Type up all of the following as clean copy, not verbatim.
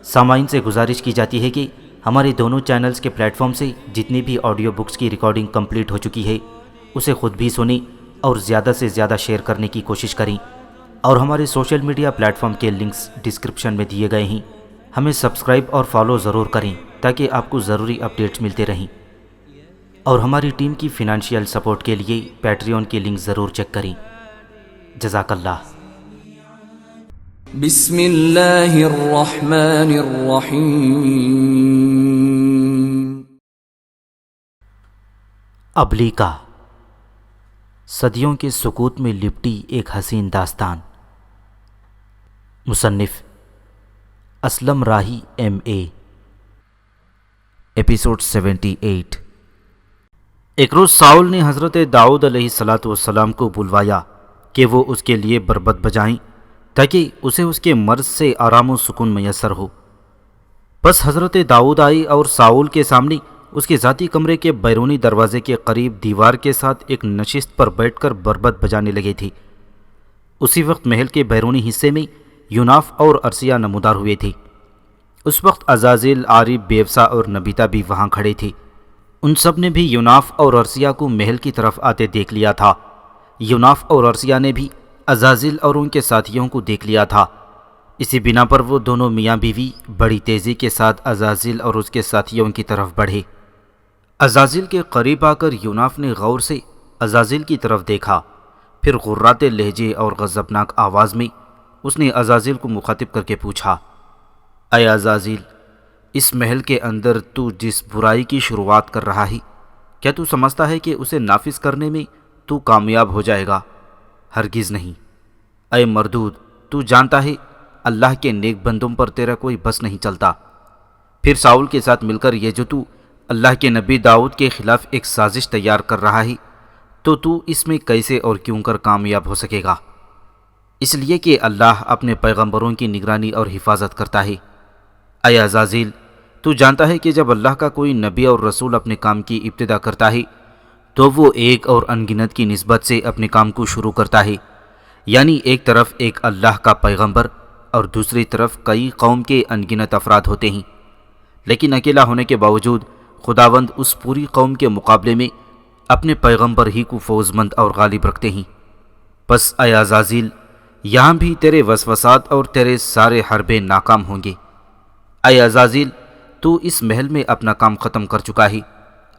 سامعین سے گزارش کی جاتی ہے کہ ہمارے دونوں چینلز کے پلیٹ فارم سے جتنی بھی آڈیو بکس کی ریکارڈنگ کمپلیٹ ہو چکی ہے اسے خود بھی سنیں اور زیادہ سے زیادہ شیئر کرنے کی کوشش کریں، اور ہمارے سوشل میڈیا پلیٹ فارم کے لنکس ڈسکرپشن میں دیے گئے ہیں، ہمیں سبسکرائب اور فالو ضرور کریں تاکہ آپ کو ضروری اپڈیٹس ملتے رہیں، اور ہماری ٹیم کی فنانشیل سپورٹ کے لیے پیٹریون کی لنک ضرور چیک کریں۔ جزاک اللہ۔ بسم اللہ الرحمن الرحیم۔ ابلیکا، صدیوں کے سکوت میں لپٹی ایک حسین داستان۔ مصنف اسلم راہی MA۔ ایپیسوڈ 78۔ ایک روز ساؤل نے حضرت داؤد علیہ السلام کو بلوایا کہ وہ اس کے لیے بربط بجائیں تاکہ اسے اس کے مرض سے آرام و سکون میسر ہو۔ بس حضرت داؤد آئے اور ساؤل کے سامنے اس کے ذاتی کمرے کے بیرونی دروازے کے قریب دیوار کے ساتھ ایک نشست پر بیٹھ کر بربط بجانے لگے تھے۔ اسی وقت محل کے بیرونی حصے میں یوناف اور ارسیہ نمودار ہوئے تھے۔ اس وقت عزازیل، عارب، بیوسا اور نبیتا بھی وہاں کھڑے تھے۔ ان سب نے بھی یوناف اور ارسیہ کو محل کی طرف آتے دیکھ لیا تھا۔ یوناف اور ارسیہ نے بھی عزازیل اور ان کے ساتھیوں کو دیکھ لیا تھا۔ اسی بنا پر وہ دونوں میاں بیوی بڑی تیزی کے ساتھ عزازیل اور اس کے ساتھیوں کی طرف بڑھے۔ عزازیل کے قریب آ کر یوناف نے غور سے عزازیل کی طرف دیکھا، پھر غراتے لہجے اور غضبناک آواز میں اس نے عزازیل کو مخاطب کر کے پوچھا، اے عزازیل، اس محل کے اندر تو جس برائی کی شروعات کر رہا ہے، کیا تو سمجھتا ہے کہ اسے نافذ کرنے میں تو کامیاب ہو جائے گا؟ ہرگز نہیں۔ اے مردود، تو جانتا ہے اللہ کے نیک بندوں پر تیرا کوئی بس نہیں چلتا۔ پھر ساؤل کے ساتھ مل کر یہ جو تو اللہ کے نبی داؤد کے خلاف ایک سازش تیار کر رہا ہے، تو اس میں کیسے اور کیوں کر کامیاب ہو سکے گا؟ اس لیے کہ اللہ اپنے پیغمبروں کی نگرانی اور حفاظت کرتا ہے۔ اے عزازیل، تو جانتا ہے کہ جب اللہ کا کوئی نبی اور رسول اپنے کام کی ابتدا کرتا ہے تو وہ ایک اور انگنت کی نسبت سے اپنے کام کو شروع کرتا ہے، یعنی ایک طرف ایک اللہ کا پیغمبر اور دوسری طرف کئی قوم کے انگنت افراد ہوتے ہیں، لیکن اکیلا ہونے کے باوجود خداوند اس پوری قوم کے مقابلے میں اپنے پیغمبر ہی کو فوز مند اور غالب رکھتے ہیں۔ پس اے عزازیل، یہاں بھی تیرے وسوسات اور تیرے سارے حربے ناکام ہوں گے۔ اے عزازیل، تو اس محل میں اپنا کام ختم کر چکا ہے،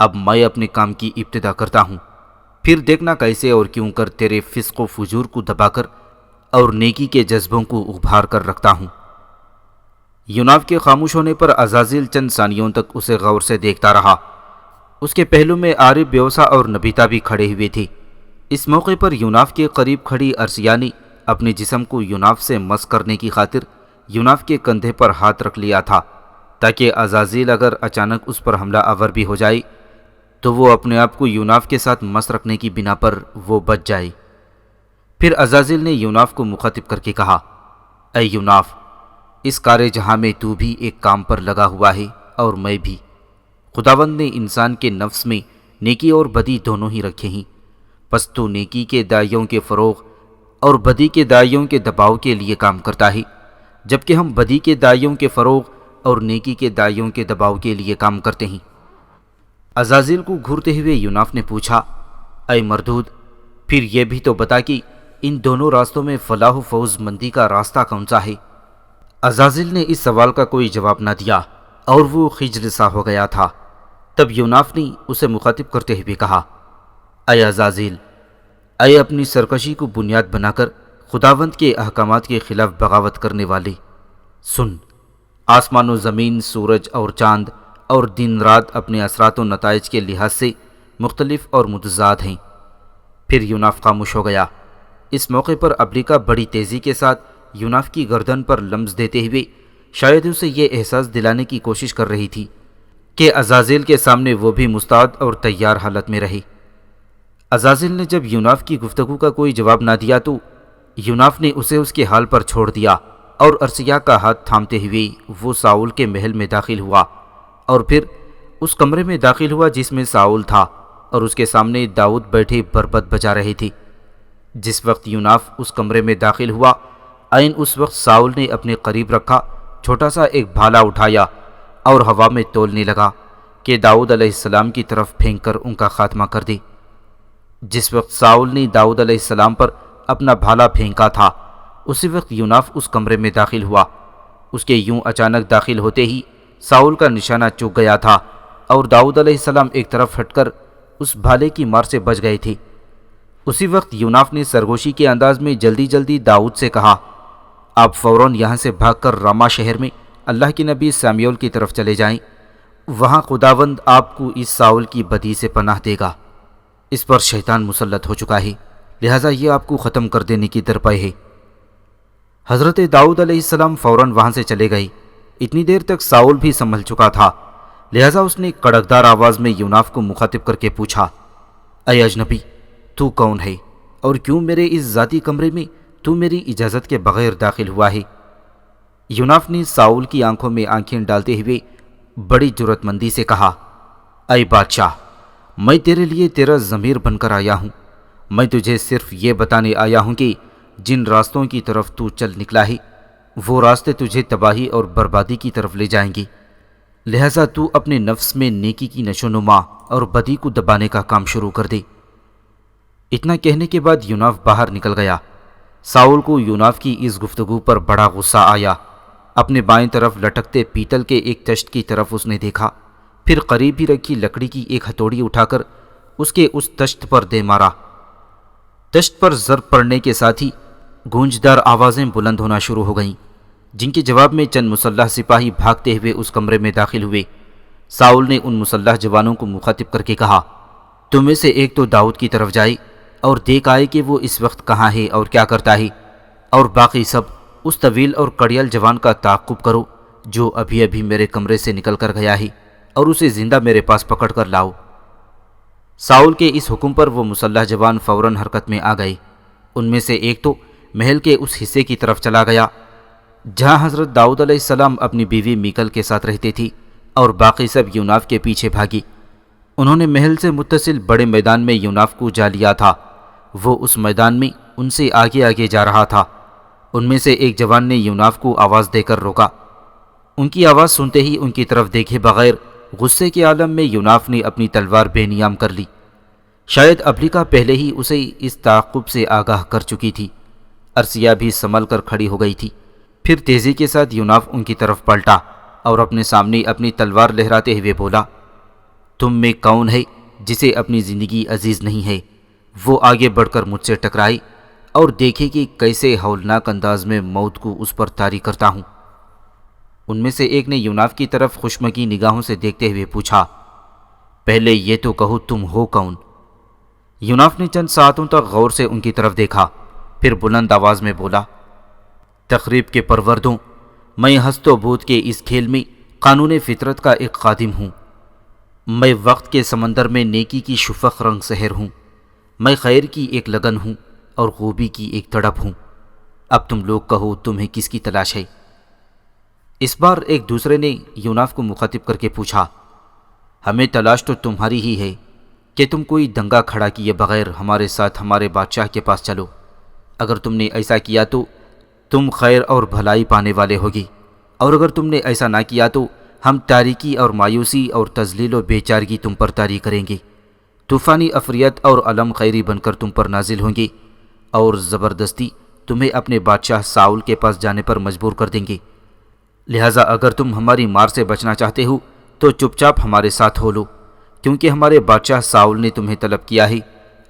اب میں اپنے کام کی ابتدا کرتا ہوں، پھر دیکھنا کیسے اور کیوں کر تیرے فسق و فجور کو دبا کر اور نیکی کے جذبوں کو ابھار کر رکھتا ہوں۔ یوناف کے خاموش ہونے پر عزازیل چند ثانیوں تک اسے غور سے دیکھتا رہا۔ اس کے پہلو میں عارب، بیوسا اور نبیتا بھی کھڑے ہوئے تھے۔ اس موقع پر یوناف کے قریب کھڑی ارسیہ نے اپنے جسم کو یوناف سے مس کرنے کی خاطر یوناف کے کندھے پر ہاتھ رکھ لیا تھا تاکہ عزازیل اگر اچانک اس پر حملہ آور بھی ہو جائے تو وہ اپنے آپ کو یوناف کے ساتھ مس رکھنے کی بنا پر وہ بچ جائے۔ پھر عزازیل نے یوناف کو مخاطب کر کے کہا، اے یوناف، اس کار جہاں میں تو بھی ایک کام پر لگا ہوا ہے اور میں بھی۔ خداوند نے انسان کے نفس میں نیکی اور بدی دونوں ہی رکھے ہیں، پس تو نیکی کے داعیوں کے فروغ اور بدی کے داعیوں کے دباؤ کے لیے کام کرتا ہے، جبکہ ہم بدی کے داعیوں کے فروغ اور نیکی کے داعیوں کے دباؤ کے لیے کام کرتے ہیں۔ عزازیل کو گھورتے ہوئے یوناف نے پوچھا، اے مردود، پھر یہ بھی تو بتا کہ ان دونوں راستوں میں فلاح و فوز مندی کا راستہ کون سا ہے؟ عزازیل نے اس سوال کا کوئی جواب نہ دیا اور وہ خجل سا ہو گیا تھا۔ تب یوناف نے اسے مخاطب کرتے ہوئے کہا، اے عزازیل، اے اپنی سرکشی کو بنیاد بنا کر خداوند کے احکامات کے خلاف بغاوت کرنے والے، سن، آسمان و زمین، سورج اور چاند اور دن رات اپنے اثرات و نتائج کے لحاظ سے مختلف اور متضاد ہیں۔ پھر یوناف خاموش ہو گیا۔ اس موقع پر ابلیکا بڑی تیزی کے ساتھ یوناف کی گردن پر لمس دیتے ہوئے شاید اسے یہ احساس دلانے کی کوشش کر رہی تھی کہ عزازیل کے سامنے وہ بھی مستعد اور تیار حالت میں رہے۔ عزازیل نے جب یوناف کی گفتگو کا کوئی جواب نہ دیا تو یوناف نے اسے اس کے حال پر چھوڑ دیا اور ارسیہ کا ہاتھ تھامتے ہوئے وہ ساؤل کے محل میں داخل ہوا اور پھر اس کمرے میں داخل ہوا جس میں ساؤل تھا اور اس کے سامنے داؤد بیٹھے بربط بجا رہے تھے۔ جس وقت یوناف اس کمرے میں داخل ہوا، عین اس وقت ساؤل نے اپنے قریب رکھا چھوٹا سا ایک بھالا اٹھایا اور ہوا میں تولنے لگا کہ داؤد علیہ السلام کی طرف پھینک کر ان کا خاتمہ کر دے۔ جس وقت ساؤل نے داؤد علیہ السلام پر اپنا بھالا پھینکا تھا، اسی وقت یوناف اس کمرے میں داخل ہوا۔ اس کے یوں اچانک داخل ہوتے ہی ساؤل کا نشانہ چوک گیا تھا اور داؤد علیہ السلام ایک طرف ہٹ کر اس بھالے کی مار سے بچ گئے تھے۔ اسی وقت یوناف نے سرگوشی کے انداز میں جلدی جلدی داؤد سے کہا، آپ فوراً یہاں سے بھاگ کر راما شہر میں اللہ کے نبی سمیول کی طرف چلے جائیں، وہاں خداوند آپ کو اس ساؤل کی بدی سے پناہ دے گا۔ اس پر شیطان مسلط ہو چکا ہے، لہٰذا یہ آپ کو ختم کر دینے کی درپے ہے۔ حضرت داؤد علیہ السلام فوراً وہاں سے چلے گئے۔ اتنی دیر تک ساؤل بھی سنبھل چکا تھا، لہٰذا اس نے کڑکدار آواز میں یوناف کو مخاطب کر کے پوچھا، اے اجنبی، تو کون ہے اور کیوں میرے اس ذاتی کمرے میں تو میری اجازت کے بغیر داخل ہوا ہے؟ یوناف نے ساؤل کی آنکھوں میں آنکھیں ڈالتے ہوئے بڑی جرأت مندی سے کہا، اے بادشاہ، میں تیرے لیے تیرا ضمیر بن کر آیا ہوں۔ میں تجھے صرف یہ بتانے آیا ہوں کہ جن راستوں کی طرف تو چل نکلا ہے وہ راستے تجھے تباہی اور بربادی کی طرف لے جائیں گے، لہٰذا تو اپنے نفس میں نیکی کی نشو نما اور بدی کو دبانے کا کام شروع کر دے۔ اتنا کہنے کے بعد یوناف باہر نکل گیا۔ ساؤل کو یوناف کی اس گفتگو پر بڑا غصہ آیا۔ اپنے بائیں طرف لٹکتے پیتل کے ایک تشت کی طرف اس نے دیکھا، پھر قریب ہی رکھی لکڑی کی ایک ہتھوڑی اٹھا کر اس کے اس تشت پر دے مارا۔ تشت پر ضرب پڑنے کے ساتھ ہی گونجدار آوازیں بلند ہونا شروع ہو گئیں، جن کے جواب میں چند مسلح سپاہی بھاگتے ہوئے اس کمرے میں داخل ہوئے۔ ساؤل نے ان مسلح جوانوں کو مخاطب کر کے کہا، تم میں سے ایک تو داؤد کی طرف جائے اور دیکھ آئے کہ وہ اس وقت کہاں ہے اور کیا کرتا ہے، اور باقی سب اس طویل اور کڑیل جوان کا تعاقب کرو جو ابھی ابھی میرے کمرے سے نکل کر گیا ہے، اور اسے زندہ میرے پاس پکڑ کر لاؤ۔ ساؤل کے اس حکم پر وہ مسلح جوان فوراً حرکت میں آ گئے۔ ان میں سے ایک تو محل کے اس حصے کی طرف چلا گیا جہاں حضرت داؤد علیہ السلام اپنی بیوی میکل کے ساتھ رہتے تھی، اور باقی سب یوناف کے پیچھے بھاگی۔ انہوں نے محل سے متصل بڑے میدان میں یوناف کو جا لیا تھا۔ وہ اس میدان میں ان سے آگے آگے جا رہا تھا۔ ان میں سے ایک جوان نے یوناف کو آواز دے کر روکا۔ ان کی آواز سنتے ہی ان کی طرف دیکھے بغیر غصے کے عالم میں یوناف نے اپنی تلوار بے نیام کر لی۔ شاید ابلیکا پہلے ہی اسے اس تعاقب سے آگاہ کر چکی تھی۔ ارسیہ بھی سنبھل کر کھڑی ہو گئی تھی۔ پھر تیزی کے ساتھ یوناف ان کی طرف پلٹا اور اپنے سامنے اپنی تلوار لہراتے ہوئے بولا، تم میں کون ہے جسے اپنی زندگی عزیز نہیں ہے؟ وہ آگے بڑھ کر مجھ سے ٹکرائے اور دیکھے کہ کیسے ہولناک انداز میں موت کو اس پر طاری کرتا ہوں۔ ان میں سے ایک نے یوناف کی طرف خشمگی نگاہوں سے دیکھتے ہوئے پوچھا، پہلے یہ تو کہو تم ہو کون؟ یوناف نے چند ساعتوں تک غور سے ان کی طرف دیکھا، پھر بلند آواز میں بولا، تخریب کے پروردوں، میں ہست و بود کے اس کھیل میں قانون فطرت کا ایک خادم ہوں۔ میں وقت کے سمندر میں نیکی کی شفق رنگ سحر ہوں۔ میں خیر کی ایک لگن ہوں اور خوبی کی ایک تڑپ ہوں۔ اب تم لوگ کہو تمہیں کس کی تلاش ہے؟ اس بار ایک دوسرے نے یوناف کو مخاطب کر کے پوچھا، ہمیں تلاش تو تمہاری ہی ہے کہ تم کوئی دنگا کھڑا کیے بغیر ہمارے ساتھ ہمارے بادشاہ کے پاس چلو۔ اگر تم نے ایسا کیا تو تم خیر اور بھلائی پانے والے ہوگی، اور اگر تم نے ایسا نہ کیا تو ہم تاریکی اور مایوسی اور تذلیل و بے چارگی تم پر طاری کریں گے۔ طوفانی افریت اور علم خیری بن کر تم پر نازل ہوں گے اور زبردستی تمہیں اپنے بادشاہ ساؤل کے پاس جانے پر مجبور کر دیں گے۔ لہٰذا اگر تم ہماری مار سے بچنا چاہتے ہو تو چپ چاپ ہمارے ساتھ ہو لو، کیونکہ ہمارے بادشاہ ساؤل نے تمہیں طلب کیا ہے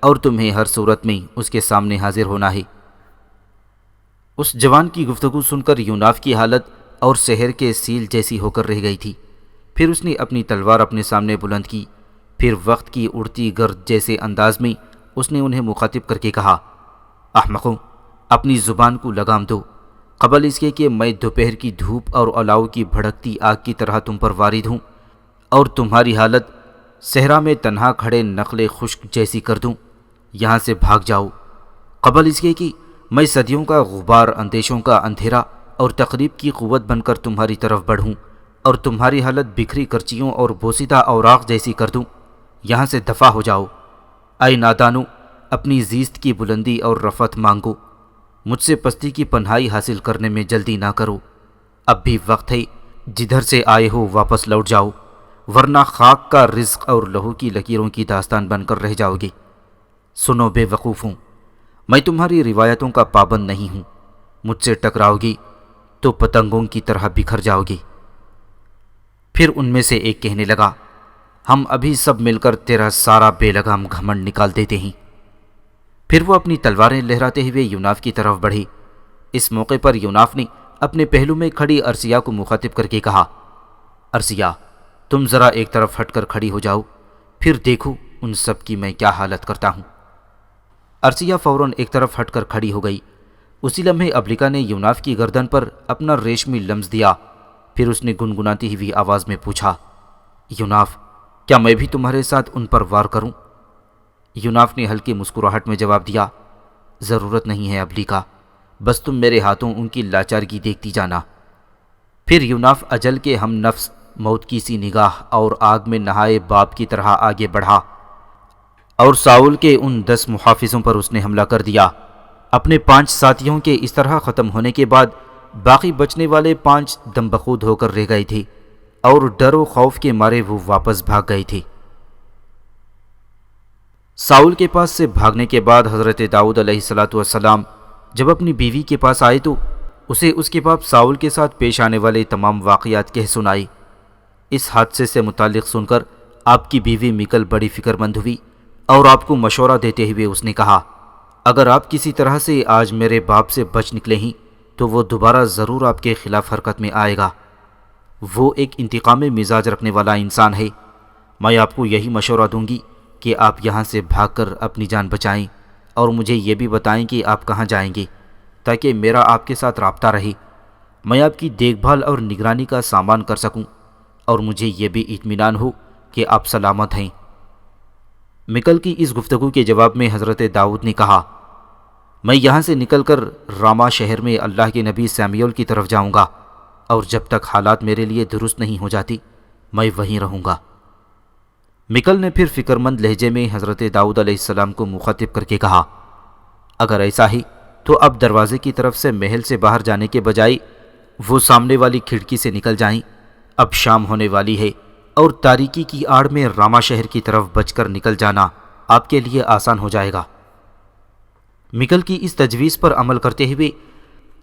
اور تمہیں ہر صورت میں اس کے سامنے حاضر ہونا ہے۔ اس جوان کی گفتگو سن کر یوناف کی حالت اور شہر کے سیل جیسی ہو کر رہ گئی تھی۔ پھر اس نے اپنی تلوار اپنے سامنے بلند کی، پھر وقت کی اڑتی گرد جیسے انداز میں اس نے انہیں مخاطب کر کے کہا، احمقوں، اپنی زبان کو لگام دو، قبل اس کے کہ میں دوپہر کی دھوپ اور الاؤ کی بھڑکتی آگ کی طرح تم پر وارد ہوں اور تمہاری حالت صحرا میں تنہا کھڑے نخل خشک جیسی کر دوں۔ یہاں سے بھاگ جاؤ، قبل اس کے کہ میں صدیوں کا غبار، اندیشوں کا اندھیرا اور تقریب کی قوت بن کر تمہاری طرف بڑھوں اور تمہاری حالت بکھری کرچیوں اور بوسیدہ اوراق جیسی کر دوں۔ یہاں سے دفع ہو جاؤ۔ اے نادانو، اپنی زیست کی بلندی اور رفعت مانگو، مجھ سے پستی کی پنہائی حاصل کرنے میں جلدی نہ کرو۔ اب بھی وقت ہے، جدھر سے آئے ہو واپس لوٹ جاؤ، ورنہ خاک کا رزق اور لہو کی لکیروں کی داستان بن کر رہ جاؤ گے۔ سنو بے وقوفوں، میں تمہاری روایتوں کا پابند نہیں ہوں، مجھ سے ٹکراؤ گی تو پتنگوں کی طرح بکھر جاؤ گی۔ پھر ان میں سے ایک کہنے لگا، ہم ابھی سب مل کر تیرا سارا بے لگام گھمنڈ نکال دیتے ہیں۔ پھر وہ اپنی تلواریں لہراتے ہوئے یوناف کی طرف بڑھے۔ اس موقع پر یوناف نے اپنے پہلو میں کھڑی ارسیہ کو مخاطب کر کے کہا، ارسیہ، تم ذرا ایک طرف ہٹ کر کھڑی ہو جاؤ، پھر دیکھو ان سب کی میں کیا حالت کرتا ہوں۔ ارسیہ فوراً ایک طرف ہٹ کر کھڑی ہو گئی۔ اسی لمحے ابلیکا نے یوناف کی گردن پر اپنا ریشمی لمس دیا۔ پھر اس نے گنگناتی ہوئی آواز میں پوچھا، یوناف، کیا میں بھی تمہارے ساتھ ان پر وار کروں؟ یوناف نے ہلکی مسکراہٹ میں جواب دیا، ضرورت نہیں ہے ابلیکا، بس تم میرے ہاتھوں ان کی لاچارگی دیکھتی جانا۔ پھر یوناف اجل کے ہم نفس موت کی سی نگاہ اور آگ میں نہائے باپ کی طرح آگے بڑھا، اور ساؤل کے ان 10 محافظوں پر اس نے حملہ کر دیا۔ اپنے 5 ساتھیوں کے اس طرح ختم ہونے کے بعد باقی بچنے والے 5 دم بخود ہو کر رہ گئے تھے، اور ڈر و خوف کے مارے وہ واپس بھاگ گئے تھے۔ ساؤل کے پاس سے بھاگنے کے بعد حضرت داؤد علیہ السلام جب اپنی بیوی کے پاس آئے تو اسے اس کے باپ ساؤل کے ساتھ پیش آنے والے تمام واقعات کہہ سنائے۔ اس حادثے سے متعلق سن کر آپ کی بیوی میکل بڑی فکر مند ہوئی، اور آپ کو مشورہ دیتے ہوئے اس نے کہا، اگر آپ کسی طرح سے آج میرے باپ سے بچ نکلے ہیں تو وہ دوبارہ ضرور آپ کے خلاف حرکت میں آئے گا۔ وہ ایک انتقامی مزاج رکھنے والا انسان ہے۔ میں آپ کو یہی مشورہ دوں گی کہ آپ یہاں سے بھاگ کر اپنی جان بچائیں، اور مجھے یہ بھی بتائیں کہ آپ کہاں جائیں گے، تاکہ میرا آپ کے ساتھ رابطہ رہے، میں آپ کی دیکھ بھال اور نگرانی کا سامان کر سکوں، اور مجھے یہ بھی اطمینان ہو کہ آپ سلامت ہیں۔ مکل کی اس گفتگو کے جواب میں حضرت داؤد نے کہا، میں یہاں سے نکل کر راما شہر میں اللہ کے نبی سیمیول کی طرف جاؤں گا، اور جب تک حالات میرے لیے درست نہیں ہو جاتی میں وہیں رہوں گا۔ مکل نے پھر فکر مند لہجے میں حضرت داؤد علیہ السلام کو مخاطب کر کے کہا، اگر ایسا ہی تو اب دروازے کی طرف سے محل سے باہر جانے کے بجائے وہ سامنے والی کھڑکی سے نکل جائیں۔ اب شام ہونے والی ہے، اور تاریکی کی آڑ میں راما شہر کی طرف بچ کر نکل جانا آپ کے لیے آسان ہو جائے گا۔ مکل کی اس تجویز پر عمل کرتے ہوئے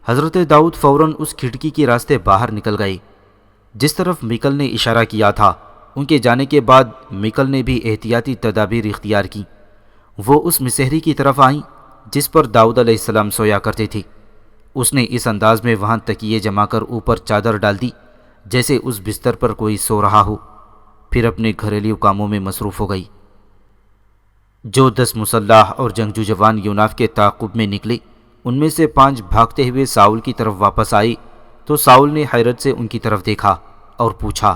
حضرت داؤد فوراً اس کھڑکی کے راستے باہر نکل گئے جس طرف مکل نے اشارہ کیا تھا۔ ان کے جانے کے بعد مکل نے بھی احتیاطی تدابیر اختیار کی۔ وہ اس مسحری کی طرف آئیں جس پر داؤد علیہ السلام سویا کرتے تھے۔ اس نے اس انداز میں وہاں تکیے جما کر اوپر چادر ڈال دی جیسے اس بستر پر کوئی سو رہا ہو، پھر اپنے گھریلو کاموں میں مصروف ہو گئی۔ جو 10 مسلح اور جنگجو جوان یوناف کے تعاقب میں نکلے، ان میں سے 5 بھاگتے ہوئے ساؤل کی طرف واپس آئے تو ساؤل نے حیرت سے ان کی طرف دیکھا اور پوچھا،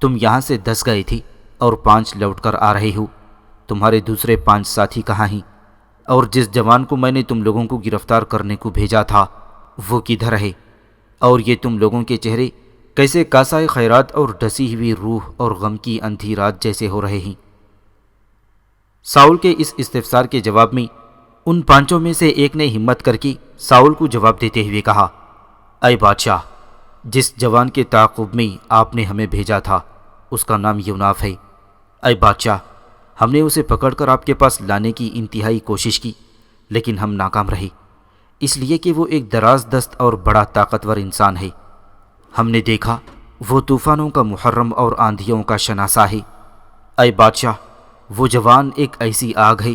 تم یہاں سے 10 گئے تھی اور 5 لوٹ کر آ رہے ہو، تمہارے دوسرے 5 ساتھی کہاں ہیں؟ اور جس جوان کو میں نے تم لوگوں کو گرفتار کرنے کو بھیجا تھا وہ کدھر ہے؟ اور یہ تم لوگوں کے چہرے کیسے کاسائے خیرات اور ڈسی ہوئی روح اور غم کی اندھی رات جیسے ہو رہے ہیں؟ ساؤل کے اس استفسار کے جواب میں ان 5 میں سے ایک نے ہمت کر کے ساؤل کو جواب دیتے ہوئے کہا، اے بادشاہ، جس جوان کے تعاقب میں آپ نے ہمیں بھیجا تھا اس کا نام یوناف ہے۔ اے بادشاہ، ہم نے اسے پکڑ کر آپ کے پاس لانے کی انتہائی کوشش کی، لیکن ہم ناکام رہے، اس لیے کہ وہ ایک دراز دست اور بڑا طاقتور انسان ہے۔ ہم نے دیکھا وہ طوفانوں کا محرم اور آندھیوں کا شناسا ہے۔ اے بادشاہ، وہ جوان ایک ایسی آگ ہے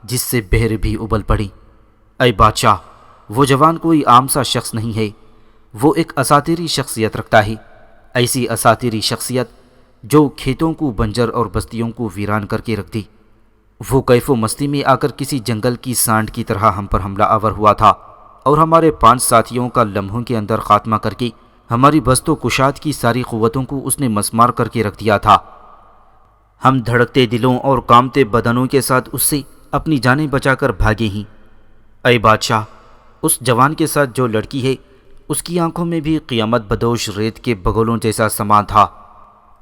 جس سے بحر بھی ابل پڑی۔ اے بادشاہ، وہ جوان کوئی عام سا شخص نہیں ہے، وہ ایک اساطیری شخصیت رکھتا ہے، ایسی اساطیری شخصیت جو کھیتوں کو بنجر اور بستیوں کو ویران کر کے رکھ دی۔ وہ کیف و مستی میں آ کر کسی جنگل کی سانڈ کی طرح ہم پر حملہ آور ہوا تھا، اور ہمارے 5 ساتھیوں کا لمحوں کے اندر خاتمہ کر کے ہماری بست و کشاد کی ساری قوتوں کو اس نے مسمار کر کے رکھ دیا تھا۔ ہم دھڑکتے دلوں اور کامتے بدنوں کے ساتھ اس سے اپنی جانیں بچا کر بھاگے ہیں۔ اے بادشاہ، اس جوان کے ساتھ جو لڑکی ہے اس کی آنکھوں میں بھی قیامت بدوش ریت کے بگولوں جیسا سما تھا۔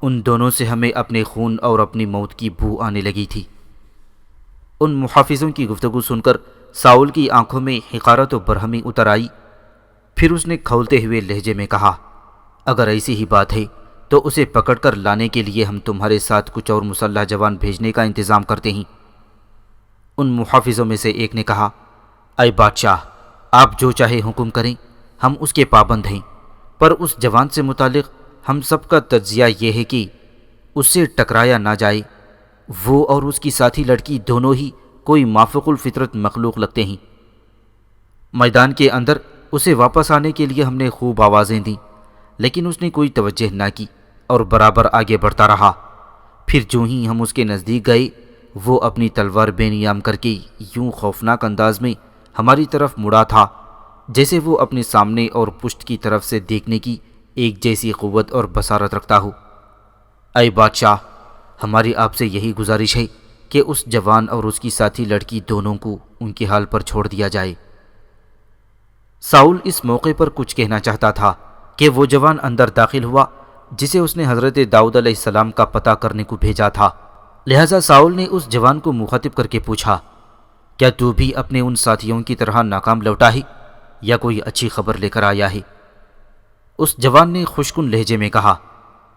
ان دونوں سے ہمیں اپنے خون اور اپنی موت کی بو آنے لگی تھی۔ ان محافظوں کی گفتگو سن کر ساؤل کی آنکھوں میں حقارت و برہمی اتر آئی۔ پھر اس نے کھولتے ہوئے لہجے میں کہا، اگر ایسی ہی بات ہے تو اسے پکڑ کر لانے کے لیے ہم تمہارے ساتھ کچھ اور مسلح جوان بھیجنے کا انتظام کرتے ہیں۔ ان محافظوں میں سے ایک نے کہا، اے بادشاہ، آپ جو چاہے حکم کریں، ہم اس کے پابند ہیں، پر اس جوان سے متعلق ہم سب کا تجزیہ یہ ہے کہ اس سے ٹکرایا نہ جائے۔ وہ اور اس کی ساتھی لڑکی دونوں ہی کوئی مافوق الفطرت مخلوق لگتے ہیں۔ میدان کے اندر اسے واپس آنے کے لیے ہم نے خوب آوازیں دیں، لیکن اس نے کوئی توجہ نہ کی اور برابر آگے بڑھتا رہا۔ پھر جو ہی ہم اس کے نزدیک گئے، وہ اپنی تلوار بے نیام کر کے یوں خوفناک انداز میں ہماری طرف مڑا تھا جیسے وہ اپنے سامنے اور پشت کی طرف سے دیکھنے کی ایک جیسی قوت اور بصارت رکھتا ہو۔ اے بادشاہ، ہماری آپ سے یہی گزارش ہے کہ اس جوان اور اس کی ساتھی لڑکی دونوں کو ان کے حال پر چھوڑ دیا جائے۔ ساؤل اس موقع پر کچھ کہنا چاہتا تھا کہ وہ جوان اندر داخل ہوا جسے اس نے حضرت داؤد علیہ السلام کا پتہ کرنے کو بھیجا تھا۔ لہذا ساؤل نے اس جوان کو مخاطب کر کے پوچھا، کیا تو بھی اپنے ان ساتھیوں کی طرح ناکام لوٹا ہے یا کوئی اچھی خبر لے کر آیا ہے؟ اس جوان نے خشکن لہجے میں کہا،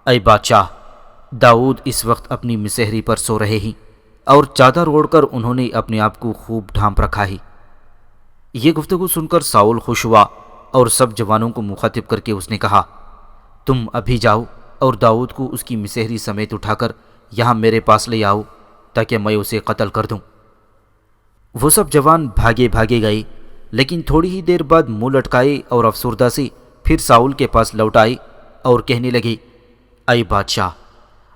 اے بادشاہ، داؤد اس وقت اپنی مسحری پر سو رہے ہیں اور چادر اوڑھ کر انہوں نے اپنے آپ کو خوب ڈھانپ رکھا ہے۔ یہ گفتگو سن کر ساؤل خوش ہوا اور سب جوانوں کو مخاطب کر کے اس نے کہا، تم ابھی جاؤ اور داؤد کو اس کی مسحری سمیت اٹھا کر یہاں میرے پاس لے آؤ تاکہ میں اسے قتل کر دوں۔ وہ سب جوان بھاگے بھاگے گئے، لیکن تھوڑی ہی دیر بعد منہ لٹکائے اور افسردہ سے پھر ساؤل کے پاس لوٹ آئے اور کہنے لگے، اے بادشاہ،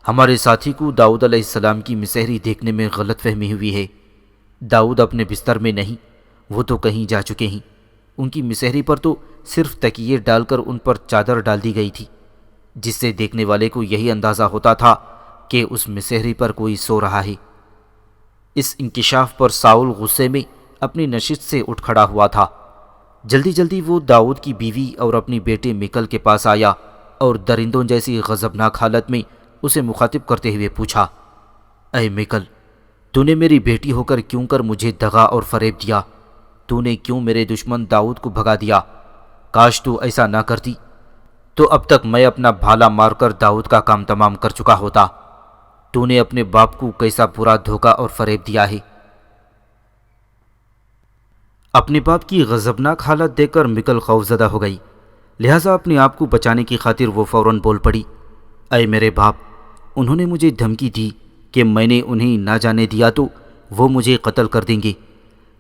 ہمارے ساتھی کو داؤد علیہ السلام کی مسحری دیکھنے میں غلط فہمی ہوئی ہے۔ داؤد اپنے بستر میں نہیں، وہ تو کہیں جا چکے ہیں۔ ان کی مسحری پر تو صرف تکیے ڈال کر ان پر چادر ڈال دی گئی تھی، جس سے دیکھنے والے کو یہی اندازہ ہوتا تھا کہ اس مسحری پر کوئی سو رہا ہے۔ اس انکشاف پر ساؤل غصے میں اپنی نشست سے اٹھ کھڑا ہوا تھا۔ جلدی جلدی وہ داؤد کی بیوی اور اپنی بیٹے میکل کے پاس آیا اور درندوں جیسی غضبناک حالت میں اسے مخاطب کرتے ہوئے پوچھا، اے میکل، تو نے میری بیٹی ہو کر کیوں کر مجھے دغا اور فریب دیا؟ تو نے کیوں میرے دشمن داؤد کو بھگا دیا؟ کاش تو ایسا نہ کرتی تو اب تک میں اپنا بھالا مار کر داؤد کا کام تمام کر چکا ہوتا۔ تو نے اپنے باپ کو کیسا برا دھوکہ اور فریب دیا ہے۔ اپنے باپ کی غضبناک حالت دیکھ کر میکل خوفزدہ ہو گئی، لہٰذا اپنے آپ کو بچانے کی خاطر وہ فوراً بول پڑی، اے میرے باپ، انہوں نے مجھے دھمکی دی کہ میں نے انہیں نہ جانے دیا تو وہ مجھے قتل کر دیں گے،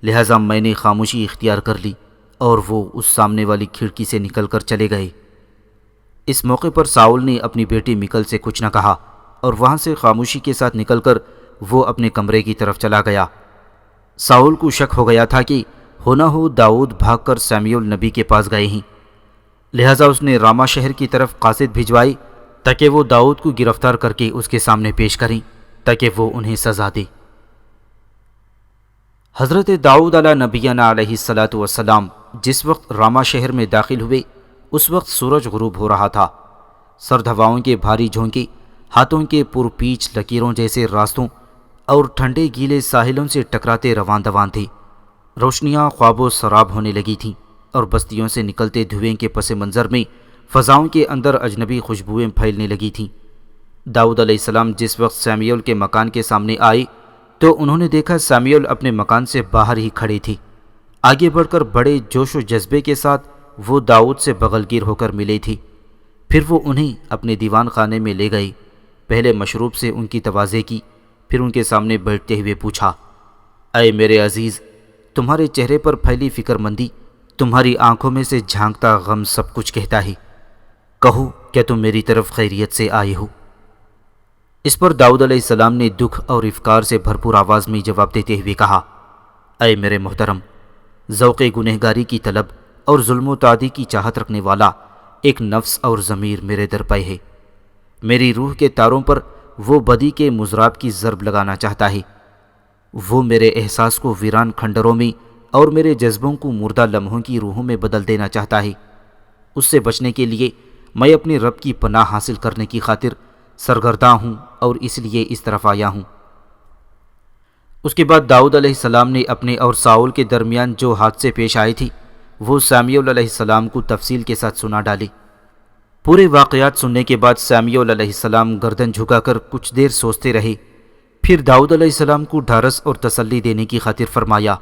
لہٰذا میں نے خاموشی اختیار کر لی اور وہ اس سامنے والی کھڑکی سے نکل کر چلے گئے۔ اس موقع پر ساؤل نے اپنی بیٹی میکل سے کچھ نہ کہا اور وہاں سے خاموشی کے ساتھ نکل کر وہ اپنے کمرے کی طرف چلا گیا۔ ساؤل کو شک ہو گیا تھا کہ ہونا ہو داؤد بھاگ کر سمیول نبی کے پاس گئے ہیں، لہٰذا اس نے راما شہر کی طرف قاصد بھجوائی تاکہ وہ داؤد کو گرفتار کر کے اس کے سامنے پیش کریں تاکہ وہ انہیں سزا دے۔ حضرت داؤد علیہ نبینا علیہ الصلاۃ والسلام جس وقت راما شہر میں داخل ہوئے اس وقت سورج غروب ہو رہا تھا۔ سرد ہواؤں کے بھاری جھونکے ہاتھوں کے پرپیچ لکیروں جیسے راستوں اور ٹھنڈے گیلے ساحلوں سے ٹکراتے روان دوان تھے۔ روشنیاں خواب و سراب ہونے لگی تھیں اور بستیوں سے نکلتے دھوئیں کے پس منظر میں فضاؤں کے اندر اجنبی خوشبوئیں پھیلنے لگی تھیں۔ داؤد علیہ السلام جس وقت سمیول کے مکان کے سامنے آئے تو انہوں نے دیکھا سمیول اپنے مکان سے باہر ہی کھڑے تھے۔ آگے بڑھ کر بڑے جوش و جذبے کے ساتھ وہ داؤد سے بغل گیر ہو کر ملے تھے۔ پھر وہ انہیں اپنے دیوان خانے میں لے گئے، پہلے مشروب سے ان کی تواضع کی، پھر ان کے سامنے بیٹھتے ہوئے پوچھا، اے میرے عزیز، تمہارے چہرے پر پھیلی فکر مندی، تمہاری آنکھوں میں سے جھانکتا غم سب کچھ کہتا ہے، کہو کیا تم میری طرف خیریت سے آئے ہو؟ اس پر داؤد علیہ السلام نے دکھ اور افکار سے بھرپور آواز میں جواب دیتے ہوئے کہا، اے میرے محترم، ذوق گنہگاری کی طلب اور ظلم و تعدی کی چاہت رکھنے والا ایک نفس اور ضمیر میرے در پہ ہے۔ میری روح کے تاروں پر وہ بدی کے مضراب کی ضرب لگانا چاہتا ہے۔ وہ میرے احساس کو ویران کھنڈروں میں اور میرے جذبوں کو مردہ لمحوں کی روحوں میں بدل دینا چاہتا ہے۔ اس سے بچنے کے لیے میں اپنے رب کی پناہ حاصل کرنے کی خاطر سرگرداں ہوں اور اس لیے اس طرف آیا ہوں۔ اس کے بعد داؤد علیہ السلام نے اپنے اور ساؤل کے درمیان جو حادثے پیش آئے تھے وہ سمیول علیہ السلام کو تفصیل کے ساتھ سنا ڈالے۔ پورے واقعات سننے کے بعد سمیع علیہ السلام گردن جھکا کر کچھ دیر سوچتے رہے، پھر داؤد علیہ السلام کو ڈھارس اور تسلی دینے کی خاطر فرمایا،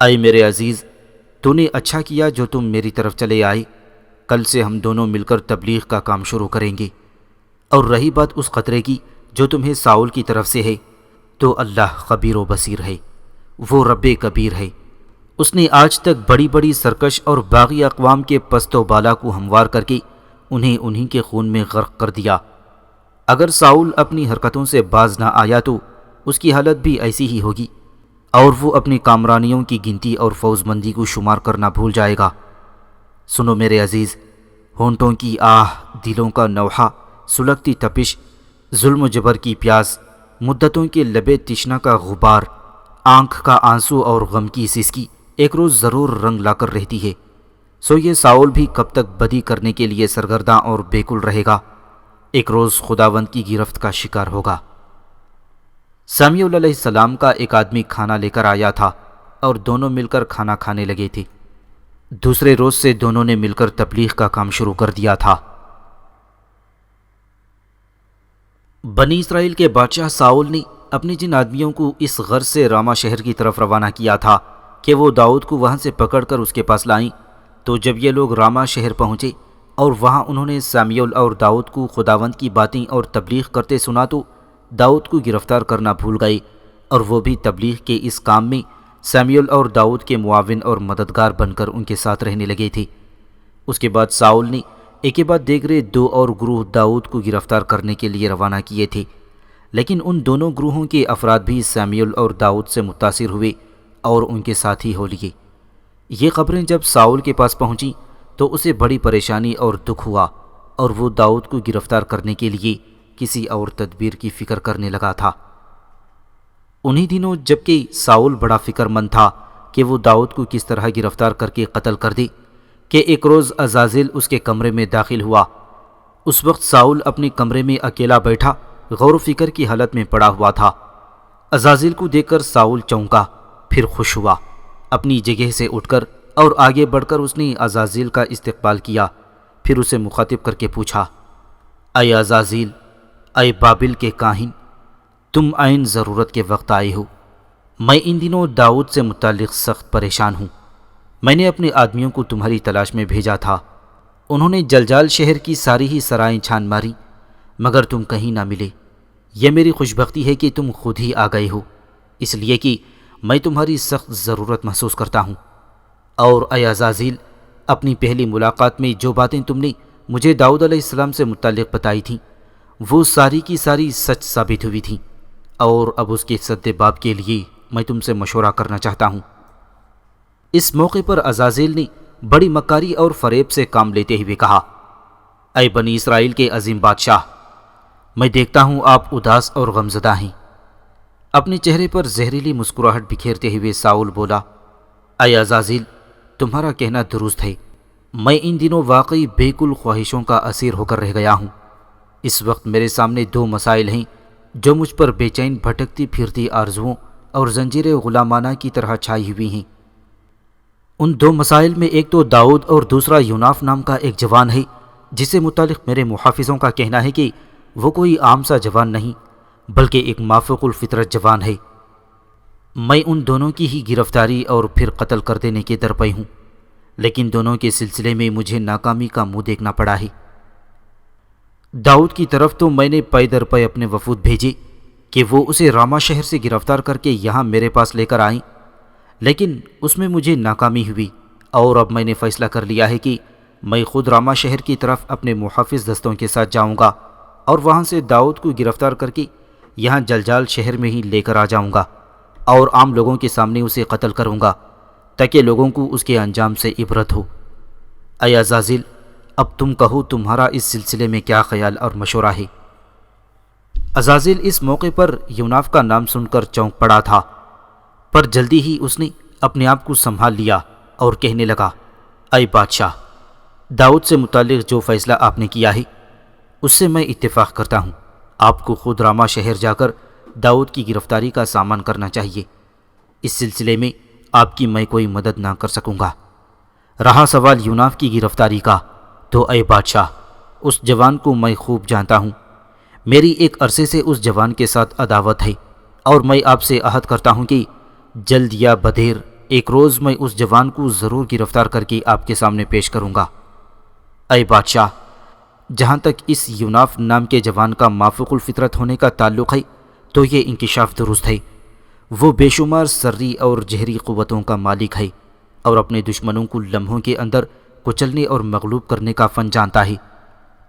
اے میرے عزیز، تو نے اچھا کیا جو تم میری طرف چلے آئے، کل سے ہم دونوں مل کر تبلیغ کا کام شروع کریں گے، اور رہی بات اس خطرے کی جو تمہیں ساؤل کی طرف سے ہے، تو اللہ خبیر و بصیر ہے، وہ رب کبیر ہے، اس نے آج تک بڑی بڑی سرکش اور باغی اقوام کے پست و بالا کو ہموار کر کے انہیں کے خون میں غرق کر دیا۔ اگر ساؤل اپنی حرکتوں سے باز نہ آیا تو اس کی حالت بھی ایسی ہی ہوگی، اور وہ اپنی کامرانیوں کی گنتی اور فوج مندی کو شمار کرنا بھول جائے گا۔ سنو میرے عزیز، ہونٹوں کی آہ، دلوں کا نوحہ، سلگتی تپش، ظلم و جبر کی پیاس، مدتوں کے لبے تشنہ کا غبار، آنکھ کا آنسو اور غم کی سسکی ایک روز ضرور رنگ لا کر رہتی ہے۔ سو یہ ساؤل بھی کب تک بدی کرنے کے لیے سرگرداں اور بیکل رہے گا، ایک روز خداوند کی گرفت کا شکار ہوگا۔ سمیع علیہ السلام کا ایک آدمی کھانا لے کر آیا تھا اور دونوں مل کر کھانا کھانے لگے تھے۔ دوسرے روز سے دونوں نے مل کر تبلیغ کا کام شروع کر دیا تھا۔ بنی اسرائیل کے بادشاہ ساؤل نے اپنے جن آدمیوں کو اس غرض سے راما شہر کی طرف روانہ کیا تھا کہ وہ داؤد کو وہاں سے پکڑ کر اس کے پاس لائیں، تو جب یہ لوگ راما شہر پہنچے اور وہاں انہوں نے سمیع اور داؤد کو خداوند کی باتیں اور تبلیغ کرتے سنا تو داؤد کو گرفتار کرنا بھول گئے، اور وہ بھی تبلیغ کے اس کام میں سمیع اور داؤد کے معاون اور مددگار بن کر ان کے ساتھ رہنے لگے تھے۔ اس کے بعد ساؤل نے ایک کے بعد دیگرے دو اور گروہ داؤد کو گرفتار کرنے کے لیے روانہ کیے تھے، لیکن ان دونوں گروہوں کے افراد بھی سمیع اور داؤد سے متاثر ہوئے اور ان کے ساتھی ہو لیے۔ یہ خبریں جب ساؤل کے پاس پہنچیں تو اسے بڑی پریشانی اور دکھ ہوا، اور وہ داؤد کو گرفتار کرنے کے لیے کسی اور تدبیر کی فکر کرنے لگا تھا۔ انہی دنوں جبکہ ساؤل بڑا فکر مند تھا کہ وہ داؤد کو کس طرح گرفتار کر کے قتل کر دے، کہ ایک روز عزازیل اس کے کمرے میں داخل ہوا۔ اس وقت ساؤل اپنے کمرے میں اکیلا بیٹھا غور و فکر کی حالت میں پڑا ہوا تھا۔ عزازیل کو دیکھ کر ساؤل چونکا، پھر خوش ہوا، اپنی جگہ سے اٹھ کر اور آگے بڑھ کر اس نے عزازیل کا استقبال کیا، پھر اسے مخاطب کر کے پوچھا، اے عزازیل، اے بابل کے کاہن، تم عین ضرورت کے وقت آئے ہو۔ میں ان دنوں داؤد سے متعلق سخت پریشان ہوں۔ میں نے اپنے آدمیوں کو تمہاری تلاش میں بھیجا تھا، انہوں نے جلجال شہر کی ساری ہی سرائیں چھان ماری، مگر تم کہیں نہ ملے۔ یہ میری خوش بختی ہے کہ تم خود ہی آ گئے ہو، اس لیے کہ میں تمہاری سخت ضرورت محسوس کرتا ہوں۔ اور اے عزازیل، اپنی پہلی ملاقات میں جو باتیں تم نے مجھے داؤد علیہ السلام سے متعلق بتائی تھیں، وہ ساری کی ساری سچ ثابت ہوئی تھیں، اور اب اس کے سد باب کے لیے میں تم سے مشورہ کرنا چاہتا ہوں۔ اس موقع پر عزازیل نے بڑی مکاری اور فریب سے کام لیتے ہوئے کہا، اے بنی اسرائیل کے عظیم بادشاہ، میں دیکھتا ہوں آپ اداس اور غمزدہ ہیں۔ اپنے چہرے پر زہریلی مسکراہٹ بکھیرتے ہوئے ساؤل بولا، اے عزازیل، تمہارا کہنا درست ہے، میں ان دنوں واقعی بیکل خواہشوں کا اسیر ہو کر رہ گیا ہوں۔ اس وقت میرے سامنے دو مسائل ہیں جو مجھ پر بے چین بھٹکتی پھرتی آرزوؤں اور زنجیر غلامانہ کی طرح چھائی ہوئی ہیں۔ ان دو مسائل میں ایک تو داؤد اور دوسرا یوناف نام کا ایک جوان ہے، جسے متعلق میرے محافظوں کا کہنا ہے کہ وہ کوئی عام سا جوان نہیں بلکہ ایک مافوق الفطرت جوان ہے۔ میں ان دونوں کی ہی گرفتاری اور پھر قتل کر دینے کے درپے ہوں، لیکن دونوں کے سلسلے میں مجھے ناکامی کا منہ دیکھنا پڑا ہے۔ داؤد کی طرف تو میں نے پے در پے اپنے وفود بھیجے کہ وہ اسے راما شہر سے گرفتار کر کے یہاں میرے پاس لے کر آئیں، لیکن اس میں مجھے ناکامی ہوئی، اور اب میں نے فیصلہ کر لیا ہے کہ میں خود راما شہر کی طرف اپنے محافظ دستوں کے ساتھ جاؤں گا اور وہاں سے داؤد کو گرفتار کر کے یہاں جلجال شہر میں ہی لے کر آ جاؤں گا اور عام لوگوں کے سامنے اسے قتل کروں گا تاکہ لوگوں کو اس کے انجام سے عبرت ہو۔ اے عزازیل، اب تم کہو تمہارا اس سلسلے میں کیا خیال اور مشورہ ہے؟ عزازیل اس موقع پر یوناف کا نام سن کر چونک پڑا تھا، پر جلدی ہی اس نے اپنے آپ کو سنبھال لیا اور کہنے لگا، اے بادشاہ، داؤد سے متعلق جو فیصلہ آپ نے کیا ہے اس سے میں اتفاق کرتا ہوں۔ آپ کو خود راما شہر جا کر داؤد کی گرفتاری کا سامان کرنا چاہیے۔ اس سلسلے میں آپ کی میں کوئی مدد نہ کر سکوں گا۔ رہا سوال یوناف کی گرفتاری کا، تو اے بادشاہ، اس جوان کو میں خوب جانتا ہوں۔ میری ایک عرصے سے اس جوان کے ساتھ عداوت ہے، اور میں آپ سے عہد کرتا ہوں کہ جلد یا بدیر ایک روز میں اس جوان کو ضرور گرفتار کر کے آپ کے سامنے پیش کروں گا۔ اے بادشاہ، جہاں تک اس یوناف نام کے جوان کا مافوق الفطرت ہونے کا تعلق ہے تو یہ انکشاف درست ہے۔ وہ بے شمار سری اور جہری قوتوں کا مالک ہے، اور اپنے دشمنوں کو لمحوں کے اندر کچلنے اور مغلوب کرنے کا فن جانتا ہے۔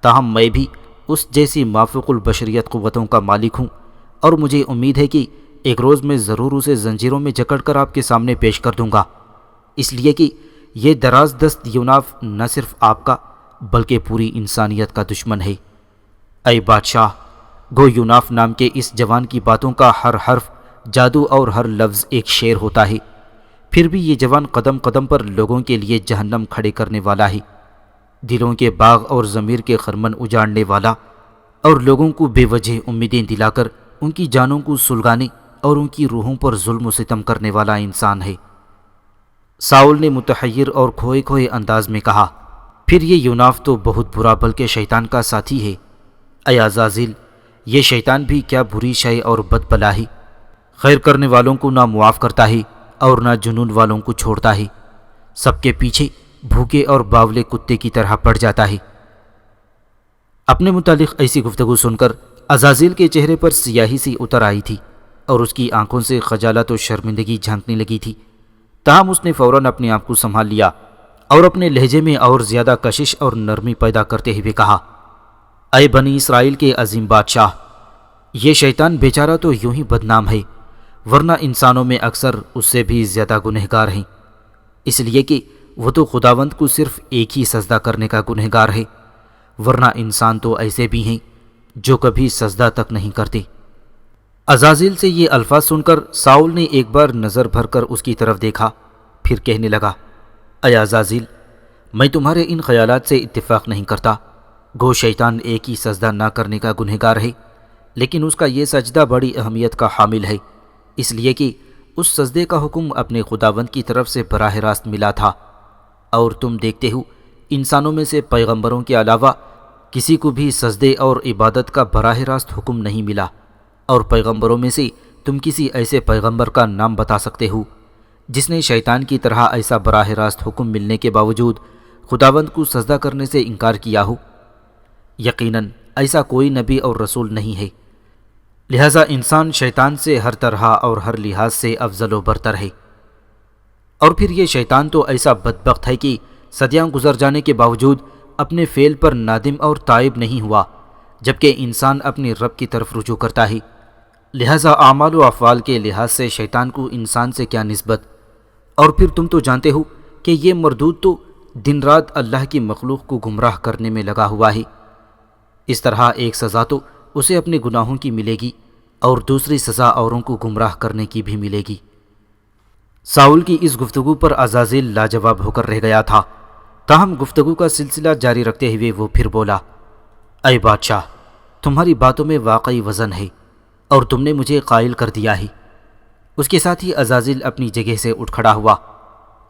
تاہم میں بھی اس جیسی مافوق البشریت قوتوں کا مالک ہوں، اور مجھے امید ہے کہ ایک روز میں ضرور اسے زنجیروں میں جکڑ کر آپ کے سامنے پیش کر دوں گا، اس لیے کہ یہ دراز دست یوناف نہ صرف آپ کا بلکہ پوری انسانیت کا دشمن ہے۔ اے بادشاہ، گو یوناف نام کے اس جوان کی باتوں کا ہر حرف جادو اور ہر لفظ ایک شعر ہوتا ہے، پھر بھی یہ جوان قدم قدم پر لوگوں کے لیے جہنم کھڑے کرنے والا ہے، دلوں کے باغ اور ضمیر کے خرمن اجاڑنے والا، اور لوگوں کو بے وجہ امیدیں دلا کر ان کی جانوں کو سلگانے اور ان کی روحوں پر ظلم و ستم کرنے والا انسان ہے۔ ساؤل نے متحیر اور کھوئے کھوئے انداز میں کہا، پھر یہ یوناف تو بہت برا بلکہ شیطان کا ساتھی ہے۔ اے عزازیل، یہ شیطان بھی کیا بری شے اور بد بلا ہے، خیر کرنے والوں کو نہ معاف کرتا ہے اور نہ جنون والوں کو چھوڑتا ہے، سب کے پیچھے بھوکے اور باولے کتے کی طرح پڑ جاتا ہے۔ اپنے متعلق ایسی گفتگو سن کر عزازیل کے چہرے پر سیاہی سی اتر آئی تھی، اور اس کی آنکھوں سے خجالت و شرمندگی جھانکنے لگی تھی۔ تاہم اس نے فوراً اپنے آپ کو سنبھال لیا اور اپنے لہجے میں اور زیادہ کشش اور نرمی پیدا کرتے ہوئے کہا، اے بنی اسرائیل کے عظیم بادشاہ، یہ شیطان بیچارہ تو یوں ہی بدنام ہے، ورنہ انسانوں میں اکثر اس سے بھی زیادہ گنہگار ہیں، اس لیے کہ وہ تو خداوند کو صرف ایک ہی سجدہ کرنے کا گنہگار ہے، ورنہ انسان تو ایسے بھی ہیں جو کبھی سجدہ تک نہیں کرتے۔ عزازیل سے یہ الفاظ سن کر ساؤل نے ایک بار نظر بھر کر اس کی طرف دیکھا، پھر کہنے لگا، اے عزازیل، میں تمہارے ان خیالات سے اتفاق نہیں کرتا۔ گو شیطان ایک ہی سجدہ نہ کرنے کا گنہگار ہے، لیکن اس کا یہ سجدہ بڑی اہمیت کا حامل ہے، اس لیے کہ اس سجدے کا حکم اپنے خداوند کی طرف سے براہ راست ملا تھا، اور تم دیکھتے ہو انسانوں میں سے پیغمبروں کے علاوہ کسی کو بھی سجدے اور عبادت کا براہ راست حکم نہیں ملا، اور پیغمبروں میں سے تم کسی ایسے پیغمبر کا نام بتا سکتے ہو جس نے شیطان کی طرح ایسا براہ راست حکم ملنے کے باوجود خداوند کو سجدہ کرنے سے انکار کیا ہو؟ یقیناً ایسا کوئی نبی اور رسول نہیں ہے، لہذا انسان شیطان سے ہر طرح اور ہر لحاظ سے افضل و برتر ہے۔ اور پھر یہ شیطان تو ایسا بدبخت ہے کہ صدیاں گزر جانے کے باوجود اپنے فعل پر نادم اور تائب نہیں ہوا، جبکہ انسان اپنے رب کی طرف رجوع کرتا ہے۔ لہذا اعمال و افعال کے لحاظ سے شیطان کو انسان سے کیا نسبت؟ اور پھر تم تو جانتے ہو کہ یہ مردود تو دن رات اللہ کی مخلوق کو گمراہ کرنے میں لگا ہوا ہے۔ اس طرح ایک سزا تو اسے اپنے گناہوں کی ملے گی، اور دوسری سزا اوروں کو گمراہ کرنے کی بھی ملے گی۔ ساؤل کی اس گفتگو پر عزازیل لاجواب ہو کر رہ گیا تھا، تاہم گفتگو کا سلسلہ جاری رکھتے ہوئے وہ پھر بولا، اے بادشاہ، تمہاری باتوں میں واقعی وزن ہے، اور تم نے مجھے قائل کر دیا ہے۔ اس کے ساتھ ہی عزازیل اپنی جگہ سے اٹھ کھڑا ہوا۔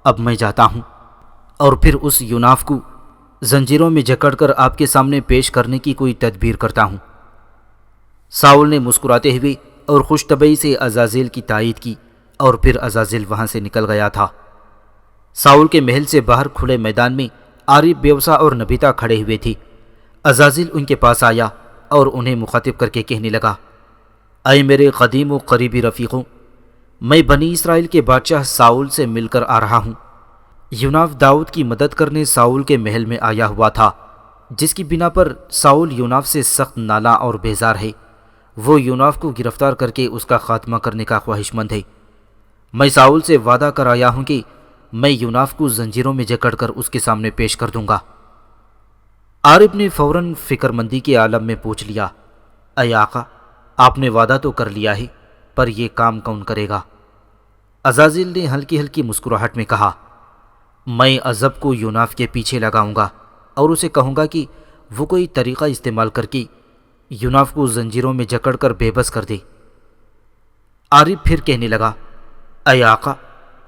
اب میں جاتا ہوں، اور پھر اس یوناف کو زنجیروں میں جکڑ کر آپ کے سامنے پیش کرنے کی کوئی تدبیر کرتا ہوں۔ ساؤل نے مسکراتے ہوئے اور خوش طبعی سے عزازیل کی تائید کی، اور پھر عزازیل وہاں سے نکل گیا تھا۔ ساؤل کے محل سے باہر کھلے میدان میں عارب، بیوسا اور نبیتا کھڑے ہوئے تھے۔ عزازیل ان کے پاس آیا اور انہیں مخاطب کر کے کہنے لگا، اے میرے قدیم و قریبی رفیقوں، میں بنی اسرائیل کے بادشاہ ساؤل سے مل کر آ رہا ہوں۔ یوناف داؤد کی مدد کرنے ساؤل کے محل میں آیا ہوا تھا، جس کی بنا پر ساؤل یوناف سے سخت نالاں اور بیزار ہے۔ وہ یوناف کو گرفتار کر کے اس کا خاتمہ کرنے کا خواہش مند ہے۔ میں ساؤل سے وعدہ کر آیا ہوں کہ میں یوناف کو زنجیروں میں جکڑ کر اس کے سامنے پیش کر دوں گا۔ عارب نے فوراً فکر مندی کے عالم میں پوچھ لیا، اے آقا، آپ نے وعدہ تو کر لیا ہے، پر یہ کام کون کرے گا؟ عزازیل نے ہلکی ہلکی مسکراہٹ میں کہا، میں عزب کو یوناف کے پیچھے لگاؤں گا اور اسے کہوں گا کہ وہ کوئی طریقہ استعمال کر کے یوناف کو زنجیروں میں جکڑ کر بے بس کر دے۔ عارب پھر کہنے لگا، اے آقا،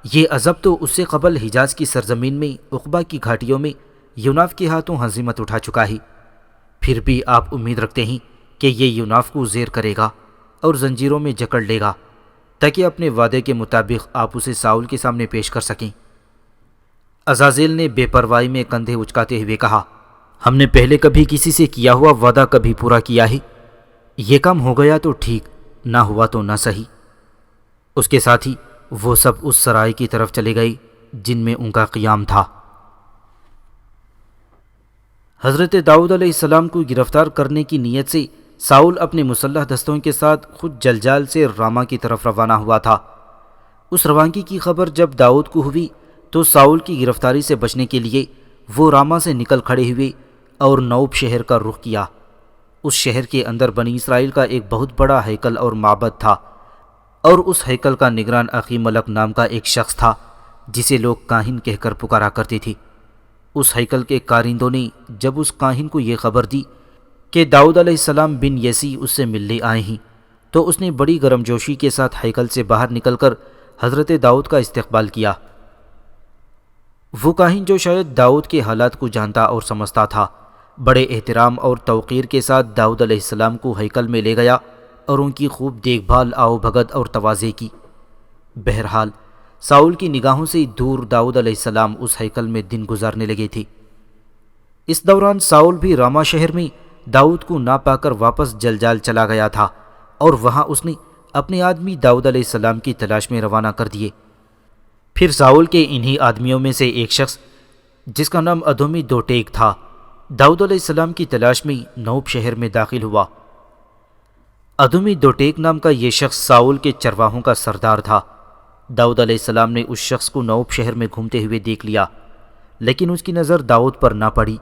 یہ عزب تو اس سے قبل حجاز کی سرزمین میں عقبہ کی گھاٹیوں میں یوناف کے ہاتھوں ہزیمت اٹھا چکا ہے۔ پھر بھی آپ امید رکھتے ہیں کہ یہ یوناف کو زیر کرے گا اور زنجیروں میں جکڑ لے گا تاکہ اپنے وعدے کے مطابق آپ اسے ساؤل کے سامنے پیش کر سکیں۔ عزازیل نے بے پرواہی میں کندھے اچکاتے ہوئے کہا، ہم نے پہلے کبھی کسی سے کیا ہوا وعدہ کبھی پورا کیا ہے؟ یہ کام ہو گیا تو ٹھیک، نہ ہوا تو نہ صحیح۔ اس کے ساتھ ہی وہ سب اس سرائے کی طرف چلے گئے جن میں ان کا قیام تھا۔ حضرت داؤد علیہ السلام کو گرفتار کرنے کی نیت سے ساؤل اپنے مسلح دستوں کے ساتھ خود جلجال سے راما کی طرف روانہ ہوا تھا۔ اس روانگی کی خبر جب داؤد کو ہوئی تو ساؤل کی گرفتاری سے بچنے کے لیے وہ راما سے نکل کھڑے ہوئے اور نوب شہر کا رخ کیا۔ اس شہر کے اندر بنی اسرائیل کا ایک بہت بڑا ہیکل اور معبد تھا، اور اس ہیکل کا نگران اخیملک نام کا ایک شخص تھا جسے لوگ کاہن کہہ کر پکارا کرتے تھے۔ اس ہیکل کے کارندوں نے جب اس کاہن کو یہ خبر دی کہ داؤد علیہ السلام بن یسی اس سے ملنے آئے ہیں تو اس نے بڑی گرمجوشی کے ساتھ ہیکل سے باہر نکل کر حضرت داؤد کا استقبال کیا۔ وہ کاہن جو شاید داؤد کے حالات کو جانتا اور سمجھتا تھا، بڑے احترام اور توقیر کے ساتھ داؤد علیہ السلام کو ہیکل میں لے گیا اور ان کی خوب دیکھ بھال، آؤ بھگت اور تواضع کی۔ بہرحال ساؤل کی نگاہوں سے دور داؤد علیہ السلام اس ہیکل میں دن گزارنے لگے تھے۔ اس دوران ساؤل بھی راما شہر میں داؤد کو نہ پا کر واپس جلجال چلا گیا تھا، اور وہاں اس نے اپنے آدمی داؤد علیہ السلام کی تلاش میں روانہ کر دیے۔ پھر ساؤل کے انہی آدمیوں میں سے ایک شخص جس کا نام ادومی دوٹیک تھا، داؤد علیہ السلام کی تلاش میں نوب شہر میں داخل ہوا۔ ادومی دوٹیک نام کا یہ شخص ساؤل کے چرواہوں کا سردار تھا۔ داؤد علیہ السلام نے اس شخص کو نوب شہر میں گھومتے ہوئے دیکھ لیا، لیکن اس کی نظر داؤد پر نہ پڑی۔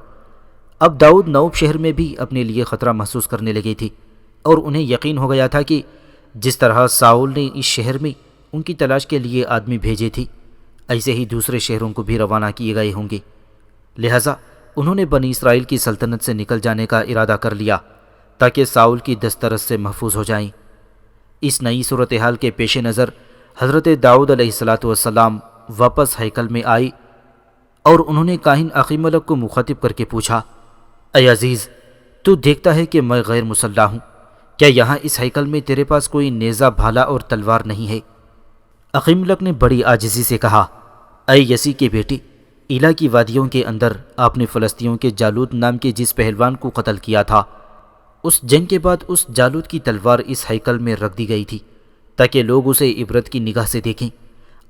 اب داؤد نوب شہر میں بھی اپنے لیے خطرہ محسوس کرنے لگے تھے، اور انہیں یقین ہو گیا تھا کہ جس طرح ساؤل نے اس شہر میں ان کی تلاش کے لیے آدمی بھیجے تھے، ایسے ہی دوسرے شہروں کو بھی روانہ کیے گئے ہوں گے۔ لہٰذا انہوں نے بنی اسرائیل کی سلطنت سے نکل جانے کا ارادہ کر لیا تاکہ ساؤل کی دسترس سے محفوظ ہو جائیں۔ اس نئی صورتحال کے پیش نظر حضرت داؤد علیہ السلام واپس ہیکل میں آئی، اور انہوں نے کاہن اخیملک کو مخاطب کر کے پوچھا، اے عزیز، تو دیکھتا ہے کہ میں غیر مسلح ہوں، کیا یہاں اس ہیکل میں تیرے پاس کوئی نیزہ، بھالا اور تلوار نہیں ہے؟ اخیملک نے بڑی عاجزی سے کہا، اے یسی کے بیٹے، ایلا کی وادیوں کے اندر آپ نے فلسطینیوں کے جالوت نام کے جس پہلوان کو قتل کیا تھا، اس جنگ کے بعد اس جالوت کی تلوار اس ہیکل میں رکھ دی گئی تھی تاکہ لوگ اسے عبرت کی نگاہ سے دیکھیں،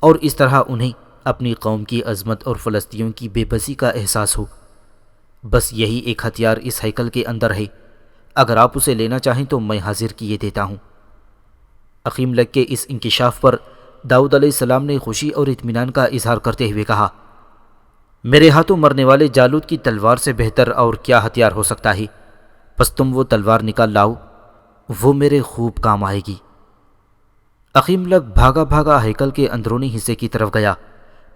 اور اس طرح انہیں اپنی قوم کی عظمت اور فلسطینیوں کی بے بسی کا احساس ہو۔ بس یہی ایک ہتھیار اس ہیکل کے اندر ہے، اگر آپ اسے لینا چاہیں تو میں حاضر کیے دیتا ہوں۔ اخیملک کے اس انکشاف پر داؤد علیہ السلام نے خوشی اور اطمینان کا اظہار کرتے ہوئے کہا، میرے ہاتھوں مرنے والے جالوت کی تلوار سے بہتر اور کیا ہتھیار ہو سکتا ہے؟ بس تم وہ تلوار نکال لاؤ، وہ میرے خوب کام آئے گی۔ اخیملک بھاگا بھاگا ہیکل کے اندرونی حصے کی طرف گیا،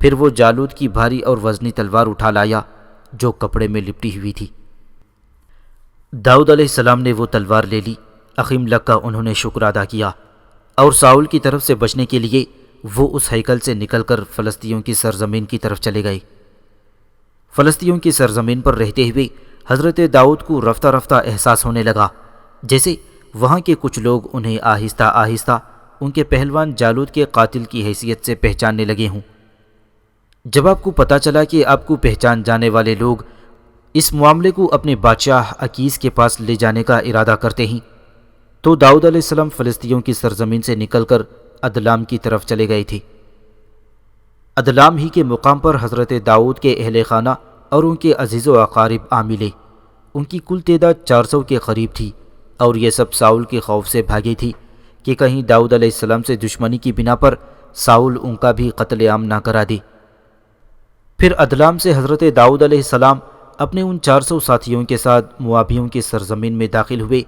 پھر وہ جالوت کی بھاری اور وزنی تلوار اٹھا لایا جو کپڑے میں لپٹی ہوئی تھی۔ داؤد علیہ السلام نے وہ تلوار لے لی۔ اخیملک کا انہوں نے شکر ادا کیا، اور ساؤل کی طرف سے بچنے کے لیے وہ اس ہیکل سے نکل کر فلسطینیوں کی سرزمین کی طرف چلے گئے۔ فلسطینیوں کی سرزمین پر رہتے ہوئے حضرت داؤد کو رفتہ رفتہ احساس ہونے لگا جیسے وہاں کے کچھ لوگ انہیں آہستہ آہستہ ان کے پہلوان جالوت کے قاتل کی حیثیت سے پہچاننے لگے ہوں۔ جب آپ کو پتہ چلا کہ آپ کو پہچان جانے والے لوگ اس معاملے کو اپنے بادشاہ اکیس کے پاس لے جانے کا ارادہ کرتے ہیں، تو داؤد علیہ السلام فلسطینیوں کی سرزمین سے نکل کر ادلام کی طرف چلے گئے تھے۔ ادلام ہی کے مقام پر حضرت داؤد کے اہل خانہ اور ان کے عزیز و اقارب آ ملے۔ ان کی کل تعداد 400 کے قریب تھی، اور یہ سب ساؤل کے خوف سے بھاگے تھی کہ کہیں داؤد علیہ السلام سے دشمنی کی بنا پر ساؤل ان کا بھی قتل عام نہ کرا دے۔ پھر ادلام سے حضرت داؤد علیہ السلام اپنے ان 400 ساتھیوں کے ساتھ موابیوں کی سرزمین میں داخل ہوئے،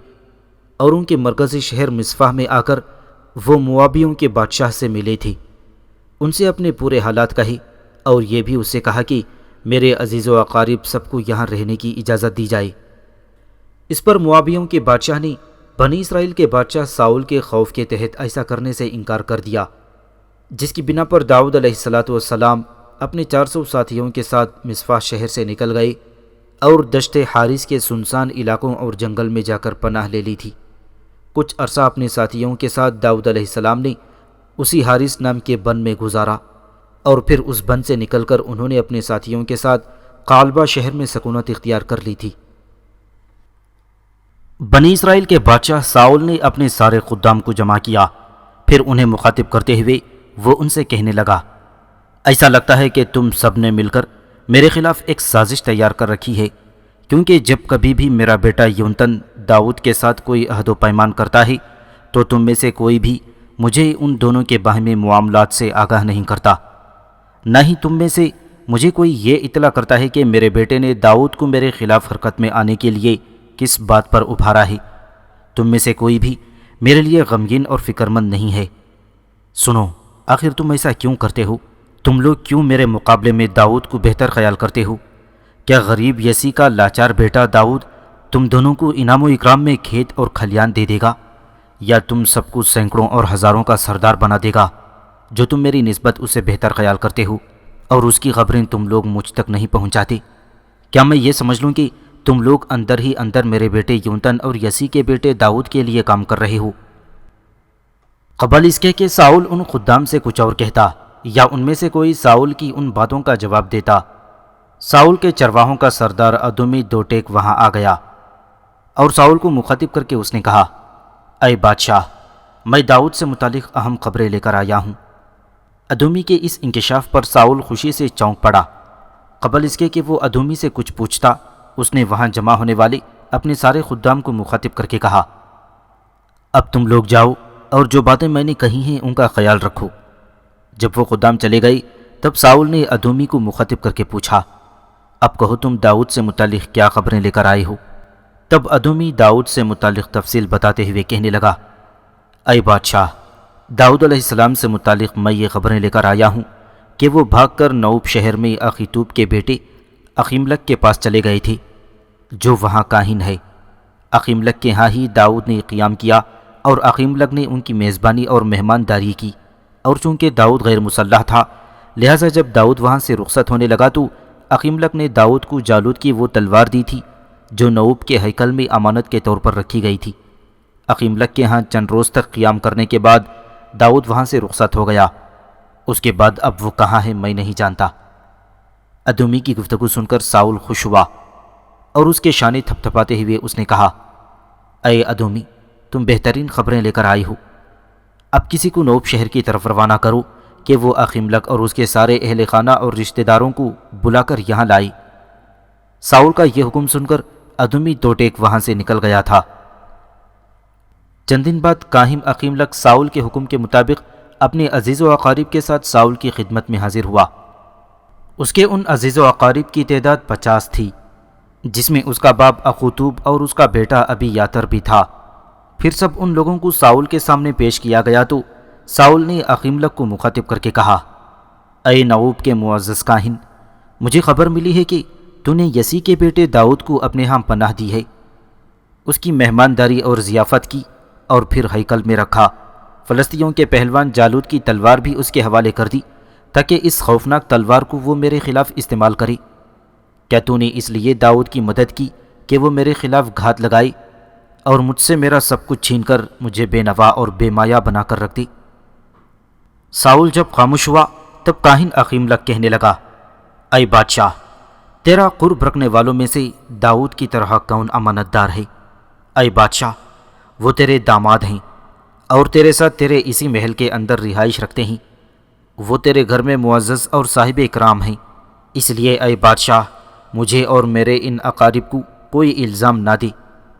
اور ان کے مرکزی شہر مصفہ میں آ کر وہ موابیوں کے بادشاہ سے ملے تھے۔ ان سے اپنے پورے حالات کہے، اور یہ بھی اس سے کہا کہ میرے عزیز و اقارب سب کو یہاں رہنے کی اجازت دی جائے۔ اس پر موابیوں کے بادشاہ نے بنی اسرائیل کے بادشاہ ساؤل کے خوف کے تحت ایسا کرنے سے انکار کر دیا، جس کی بنا پر داؤد علیہ السلام اپنے 400 ساتھیوں کے ساتھ مصفہ شہر سے نکل گئے اور دشت حارث کے سنسان علاقوں اور جنگل میں جا کر پناہ لے لی تھی۔ کچھ عرصہ اپنے ساتھیوں کے ساتھ داؤد علیہ السلام نے اسی حارث نام کے بن میں گزارا، اور پھر اس بن سے نکل کر انہوں نے اپنے ساتھیوں کے ساتھ قالبہ شہر میں سکونت اختیار کر لی تھی۔ بنی اسرائیل کے بادشاہ ساؤل نے اپنے سارے خدام کو جمع کیا، پھر انہیں مخاطب کرتے ہوئے وہ ان سے کہنے لگا، ایسا لگتا ہے کہ تم سب نے مل کر میرے خلاف ایک سازش تیار کر رکھی ہے، کیونکہ جب کبھی بھی میرا بیٹا یونتن داؤد کے ساتھ کوئی عہد و پیمان کرتا ہے تو تم میں سے کوئی بھی مجھے ان دونوں کے باہمی معاملات سے آگاہ نہیں کرتا، نہ ہی تم میں سے مجھے کوئی یہ اطلاع کرتا ہے کہ میرے بیٹے نے داؤد کو میرے خلاف حرکت میں آنے کے لیے کس بات پر ابھارا ہے۔ تم میں سے کوئی بھی میرے لیے غمگین اور فکرمند نہیں ہے۔ سنو، آخر تم ایسا کیوں کرتے ہو؟ تم لوگ کیوں میرے مقابلے میں داؤد کو بہتر خیال کرتے ہو؟ کیا غریب یسی کا لاچار بیٹا داؤد تم دونوں کو انعام و اکرام میں کھیت اور کھلیان دے دے گا، یا تم سب کو سینکڑوں اور ہزاروں کا سردار بنا دے گا جو تم میری نسبت اسے بہتر خیال کرتے ہو، اور اس کی خبریں تم لوگ مجھ تک نہیں پہنچاتے؟ کیا میں یہ سمجھ لوں کہ تم لوگ اندر ہی اندر میرے بیٹے یونتن اور یسی کے بیٹے داؤد کے لیے کام کر رہے ہو؟ قبل اس کے کہ ساؤل ان خدام سے کچھ اور کہتا یا ان میں سے کوئی ساؤل کی ان باتوں کا جواب دیتا، ساؤل کے چرواہوں کا سردار ادومی دوٹیک وہاں آ گیا، اور ساؤل کو مخاطب کر کے اس نے کہا، اے بادشاہ، میں داؤد سے متعلق اہم خبریں لے کر آیا ہوں۔ ادومی کے اس انکشاف پر ساؤل خوشی سے چونک پڑا۔ قبل اس کے کہ وہ ادومی سے کچھ پوچھتا، اس نے وہاں جمع ہونے والے اپنے سارے خدام کو مخاطب کر کے کہا، اب تم لوگ جاؤ اور جو باتیں میں نے کہی ہیں ان کا خیال رکھو۔ جب وہ خدام چلے گئے تب ساؤل نے ادومی کو مخاطب کر کے پوچھا، اب کہو تم داؤد سے متعلق کیا خبریں لے کر آئے ہو؟ تب ادومی داؤد سے متعلق تفصیل بتاتے ہوئے کہنے لگا، اے بادشاہ، داؤد علیہ السلام سے متعلق میں یہ خبریں لے کر آیا ہوں کہ وہ بھاگ کر نوب شہر میں اخیتوب کے بیٹے اخیملک کے پاس چلے گئے تھے جو وہاں کاہن ہے۔ اخیملک کے ہاں ہی داؤد نے قیام کیا اور اخیملک نے ان کی میزبانی اور مہمانداری کی، اور چونکہ داؤد غیر مسلح تھا لہٰذا جب داؤد وہاں سے رخصت ہونے لگا تو اخیملک نے داؤد کو جالوت کی وہ تلوار دی تھی جو نوب کے ہیکل میں امانت کے طور پر رکھی گئی تھی۔ اخیملک کے ہاں چند روز تک قیام کرنے کے بعد داؤد وہاں سے رخصت ہو گیا۔ اس کے بعد اب وہ کہاں ہے میں نہیں جانتا۔ ادومی کی گفتگو سن کر ساؤل خوش ہوا اور اس کے شانے تھپ تھپاتے ہوئے اس نے کہا، اے ادومی، تم بہترین خبریں لے کر آئی ہو۔ اب کسی کو نوب شہر کی طرف روانہ کرو کہ وہ اخیملک اور اس کے سارے اہل خانہ اور رشتہ داروں کو بلا کر یہاں لائے۔ ساؤل کا یہ حکم سن کر ادومی دوٹیک وہاں سے نکل گیا تھا۔ چند دن بعد کاہن اخیملک ساؤل کے حکم کے مطابق اپنے عزیز و اقارب کے ساتھ ساؤل کی خدمت میں حاضر ہوا۔ اس کے ان عزیز و اقارب کی تعداد 50 تھی، جس میں اس کا باپ اخوتوب اور اس کا بیٹا ابی یاتر بھی تھا۔ پھر سب ان لوگوں کو ساؤل کے سامنے پیش کیا گیا تو ساؤل نے اخیملک کو مخاطب کر کے کہا، اے نوب کے معزز کاہن، مجھے خبر ملی ہے کہ تو نے یسی کے بیٹے داؤد کو اپنے ہاں پناہ دی ہے، اس کی مہمانداری اور ضیافت کی، اور پھر ہیکل میں رکھا۔ فلسطینیوں کے پہلوان جالوت کی تلوار بھی اس کے حوالے کر دی تاکہ اس خوفناک تلوار کو وہ میرے خلاف استعمال کرے۔ کیا تو نے اس لیے داؤد کی مدد کی کہ وہ میرے خلاف گھات لگائے اور مجھ سے میرا سب کچھ چھین کر مجھے بے نوا اور بے مایہ بنا کر رکھ دی؟ ساؤل جب خاموش ہوا تب کاہن اخیملک کہنے لگا، اے بادشاہ، تیرا قرب رکھنے والوں میں سے داؤد کی طرح کون امانت دار ہے؟ اے بادشاہ، وہ تیرے داماد ہیں اور تیرے ساتھ تیرے اسی محل کے اندر رہائش رکھتے ہیں۔ وہ تیرے گھر میں معزز اور صاحب اکرام ہیں، اس لیے اے بادشاہ مجھے اور میرے ان اقارب کو کوئی الزام نہ دے،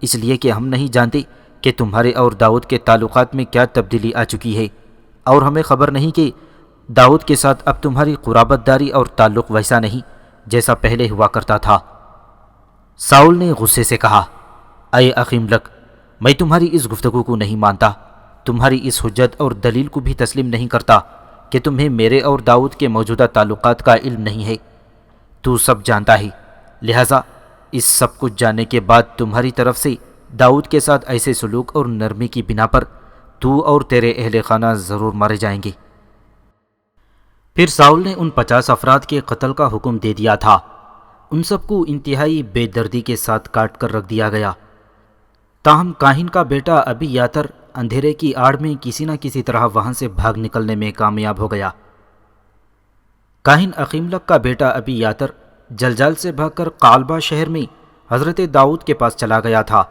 اس لیے کہ ہم نہیں جانتے کہ تمہارے اور داؤد کے تعلقات میں کیا تبدیلی آ چکی ہے، اور ہمیں خبر نہیں کہ داؤد کے ساتھ اب تمہاری قرابت داری اور تعلق ویسا نہیں جیسا پہلے ہوا کرتا تھا۔ ساؤل نے غصے سے کہا، اے اخیملک، میں تمہاری اس گفتگو کو نہیں مانتا، تمہاری اس حجت اور دلیل کو بھی تسلیم نہیں کرتا کہ تمہیں میرے اور داؤد کے موجودہ تعلقات کا علم نہیں ہے۔ تو سب جانتا ہے، لہٰذا اس سب کچھ جاننے کے بعد تمہاری طرف سے داؤد کے ساتھ ایسے سلوک اور نرمی کی بنا پر تو اور تیرے اہل خانہ ضرور مارے جائیں گے۔ پھر ساؤل نے ان 50 افراد کے قتل کا حکم دے دیا تھا ان سب کو انتہائی بے دردی کے ساتھ کاٹ کر رکھ دیا گیا۔ تاہم کاہن کا بیٹا ابی یاتر اندھیرے کی آڑ میں کسی نہ کسی طرح وہاں سے بھاگ نکلنے میں کامیاب ہو گیا۔ کاہن عقیملک کا بیٹا ابی یاتر جلجال سے بھاگ کر قالبہ شہر میں حضرت داؤد کے پاس چلا گیا تھا۔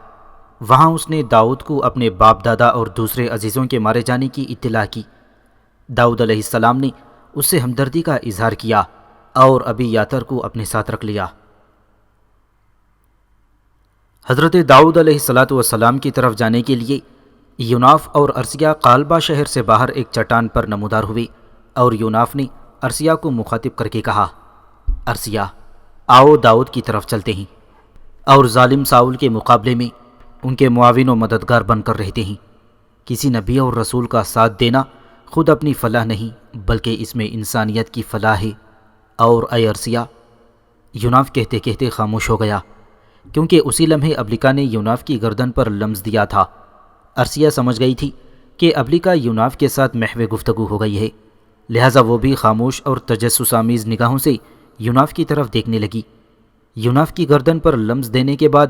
وہاں اس نے داؤد کو اپنے باپ دادا اور دوسرے عزیزوں کے مارے جانے کی اطلاع کی۔ داؤد علیہ السلام نے اس سے ہمدردی کا اظہار کیا اور ابی یاتر کو اپنے ساتھ رکھ لیا۔ حضرت داؤد علیہ السلام کی طرف جانے کے لیے یوناف اور ارسیہ قالبہ شہر سے باہر ایک چٹان پر نمودار ہوئے، اور یوناف نے ارسیہ کو مخاطب کر کے کہا، ارسیہ، آؤ داؤد کی طرف چلتے ہیں اور ظالم ساؤل کے مقابلے میں ان کے معاون و مددگار بن کر رہتے ہیں۔ کسی نبی اور رسول کا ساتھ دینا خود اپنی فلاح نہیں بلکہ اس میں انسانیت کی فلاح ہے۔ اور اے ارسیہ، یوناف کہتے کہتے خاموش ہو گیا، کیونکہ اسی لمحے ابلیکا نے یوناف کی گردن پر لمس دیا تھا۔ ارسیہ سمجھ گئی تھی کہ ابلیکا یوناف کے ساتھ محو گفتگو ہو گئی ہے، لہٰذا وہ بھی خاموش اور تجسس آمیز نگاہوں سے یوناف کی طرف دیکھنے لگی۔ یوناف کی گردن پر لمس دینے کے بعد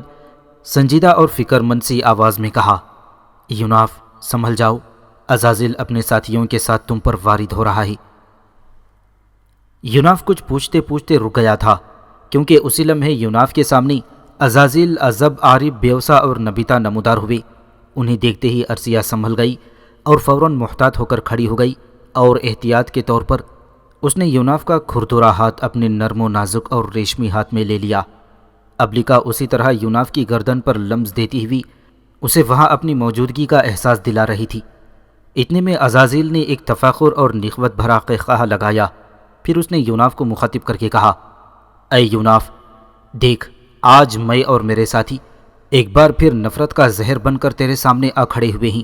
سنجیدہ اور فکر مند سی آواز میں کہا، یوناف سنبھل جاؤ، عزازیل اپنے ساتھیوں کے ساتھ تم پر وارد ہو رہا ہے۔ یوناف کچھ پوچھتے پوچھتے رک گیا تھا، کیونکہ اسی لمحے یوناف کے سامنے عزازیل، عزب، عارب، بیوسا اور نبیتا نمودار ہوئے۔ انہیں دیکھتے ہی ارسیہ سنبھل گئی اور فوراً محتاط ہو کر کھڑی ہو گئی، اور احتیاط کے طور پر اس نے یوناف کا کھردرا ہاتھ اپنے نرم و نازک اور ریشمی ہاتھ میں لے لیا۔ ابلیکا اسی طرح یوناف کی گردن پر لمس دیتی ہوئی اسے وہاں اپنی موجودگی کا احساس دلا رہی تھی۔ اتنے میں عزازیل نے ایک تفاخر اور نخوت بھرا قہقہہ لگایا، پھر اس نے یوناف کو مخاطب کر کے کہا، اے یوناف، دیکھ، آج میں اور میرے ساتھی ایک بار پھر نفرت کا زہر بن کر تیرے سامنے آ کھڑے ہوئے ہیں۔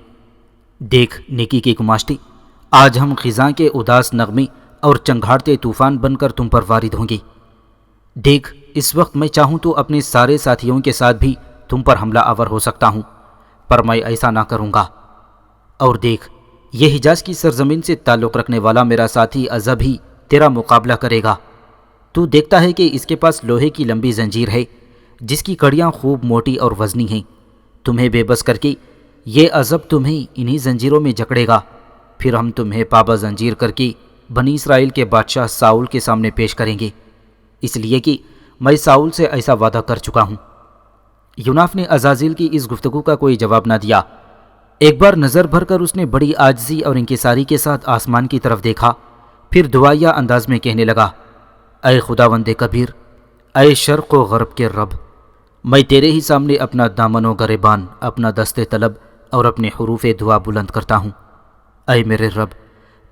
دیکھ نیکی کے گماشتے، آج ہم خزاں کے اداس نغمے اور چنگھاڑتے طوفان بن کر تم پر وارد ہوں گے۔ دیکھ، اس وقت میں چاہوں تو اپنے سارے ساتھیوں کے ساتھ بھی تم پر حملہ آور ہو سکتا ہوں، پر میں ایسا نہ کروں گا۔ اور دیکھ، یہ حجاز کی سرزمین سے تعلق رکھنے والا میرا ساتھی عزب ہی تیرا مقابلہ کرے گا۔ تو دیکھتا ہے کہ اس کے پاس لوہے کی لمبی زنجیر ہے جس کی کڑیاں خوب موٹی اور وزنی ہیں۔ تمہیں بے بس کر کے یہ عزب تمہیں انہی زنجیروں میں جکڑے گا، پھر ہم تمہیں پابہ زنجیر کر کے بنی اسرائیل کے بادشاہ ساؤل کے سامنے پیش کریں گے، اس لیے کہ میں ساؤل سے ایسا وعدہ کر چکا ہوں۔ یوناف نے عزازیل کی اس گفتگو کا کوئی جواب نہ دیا۔ ایک بار نظر بھر کر اس نے بڑی عاجزی اور انکساری کے ساتھ آسمان کی طرف دیکھا، پھر دعائیہ انداز میں کہنے لگا، اے خداوند کبیر، اے شرق و غرب کے رب، میں تیرے ہی سامنے اپنا دامن و گریبان، اپنا دست طلب اور اپنے حروف دعا بلند کرتا ہوں۔ اے میرے رب،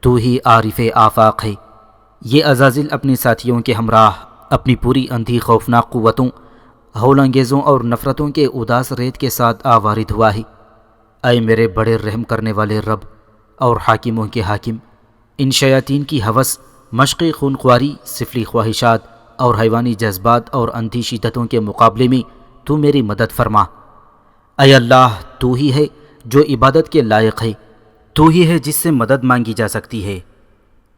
تو ہی عارف آفاق ہے۔ یہ عزازیل اپنے ساتھیوں کے ہمراہ اپنی پوری اندھی خوفناک قوتوں، ہول انگیزوں اور نفرتوں کے اداس ریت کے ساتھ آوارد ہوا ہے۔ اے میرے بڑے رحم کرنے والے رب اور حاکموں کے حاکم، ان شیاطین کی ہوس، مشقی خونخواری، سفلی خواہشات اور حیوانی جذبات اور اندھی شدتوں کے مقابلے میں تو میری مدد فرما۔ اے اللہ، تو ہی ہے جو عبادت کے لائق ہے، تو ہی ہے جس سے مدد مانگی جا سکتی ہے۔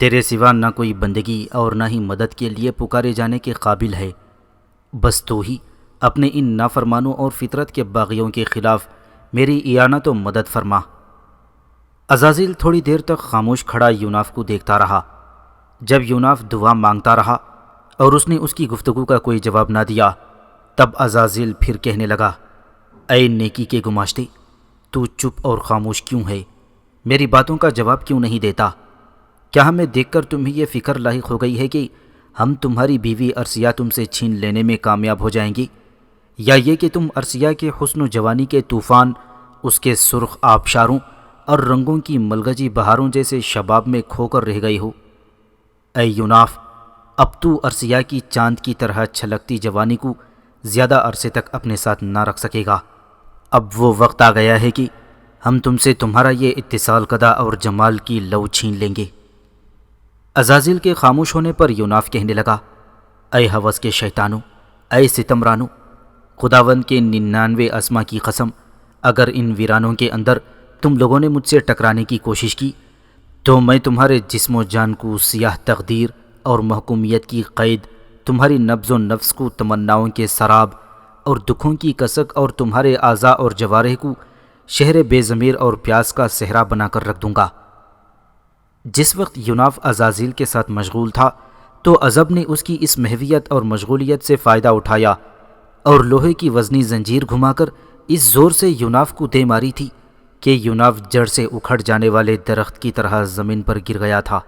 تیرے سوا نہ کوئی بندگی اور نہ ہی مدد کے لیے پکارے جانے کے قابل ہے، بس تو ہی اپنے ان نافرمانوں اور فطرت کے باغیوں کے خلاف میری اعانت و مدد فرما۔ عزازیل تھوڑی دیر تک خاموش کھڑا یوناف کو دیکھتا رہا۔ جب یوناف دعا مانگتا رہا اور اس نے اس کی گفتگو کا کوئی جواب نہ دیا، تب عزازیل پھر کہنے لگا، اے نیکی کے گماشتے، تو چپ اور خاموش کیوں ہے؟ میری باتوں کا جواب کیوں نہیں دیتا؟ کیا ہمیں دیکھ کر تمہیں یہ فکر لاحق ہو گئی ہے کہ ہم تمہاری بیوی ارسیہ تم سے چھین لینے میں کامیاب ہو جائیں گے، یا یہ کہ تم ارسیہ کے حسن و جوانی کے طوفان، اس کے سرخ آبشاروں اور رنگوں کی ملگجی بہاروں جیسے شباب میں کھو کر رہ گئی ہو؟ اے یوناف، اب تو ارسیہ کی چاند کی طرح چھلکتی جوانی کو زیادہ عرصے تک اپنے ساتھ نہ رکھ سکے گا۔ اب وہ وقت آ گیا ہے کہ ہم تم سے تمہارا یہ اتصال کدہ اور جمال کی لو چھین لیں گے۔ عزازیل کے خاموش ہونے پر یوناف کہنے لگا، اے ہوس کے شیطانوں، اے ستمرانوں، خداوند کے 99 اسما کی قسم، اگر ان ویرانوں کے اندر تم لوگوں نے مجھ سے ٹکرانے کی کوشش کی تو میں تمہارے جسم و جان کو سیاہ تقدیر اور محکومیت کی قید تمہاری نبض و نفس کو تمناؤں کے سراب اور دکھوں کی کسک اور تمہارے اعضاء اور جوارح کو شہر بے ضمیر اور پیاس کا صحرا بنا کر رکھ دوں گا۔ جس وقت یوناف عزازیل کے ساتھ مشغول تھا تو عزب نے اس کی اس محویت اور مشغولیت سے فائدہ اٹھایا اور لوہے کی وزنی زنجیر گھما کر اس زور سے یوناف کو دے ماری تھی کہ یوناف جڑ سے اکھڑ جانے والے درخت کی طرح زمین پر گر گیا تھا۔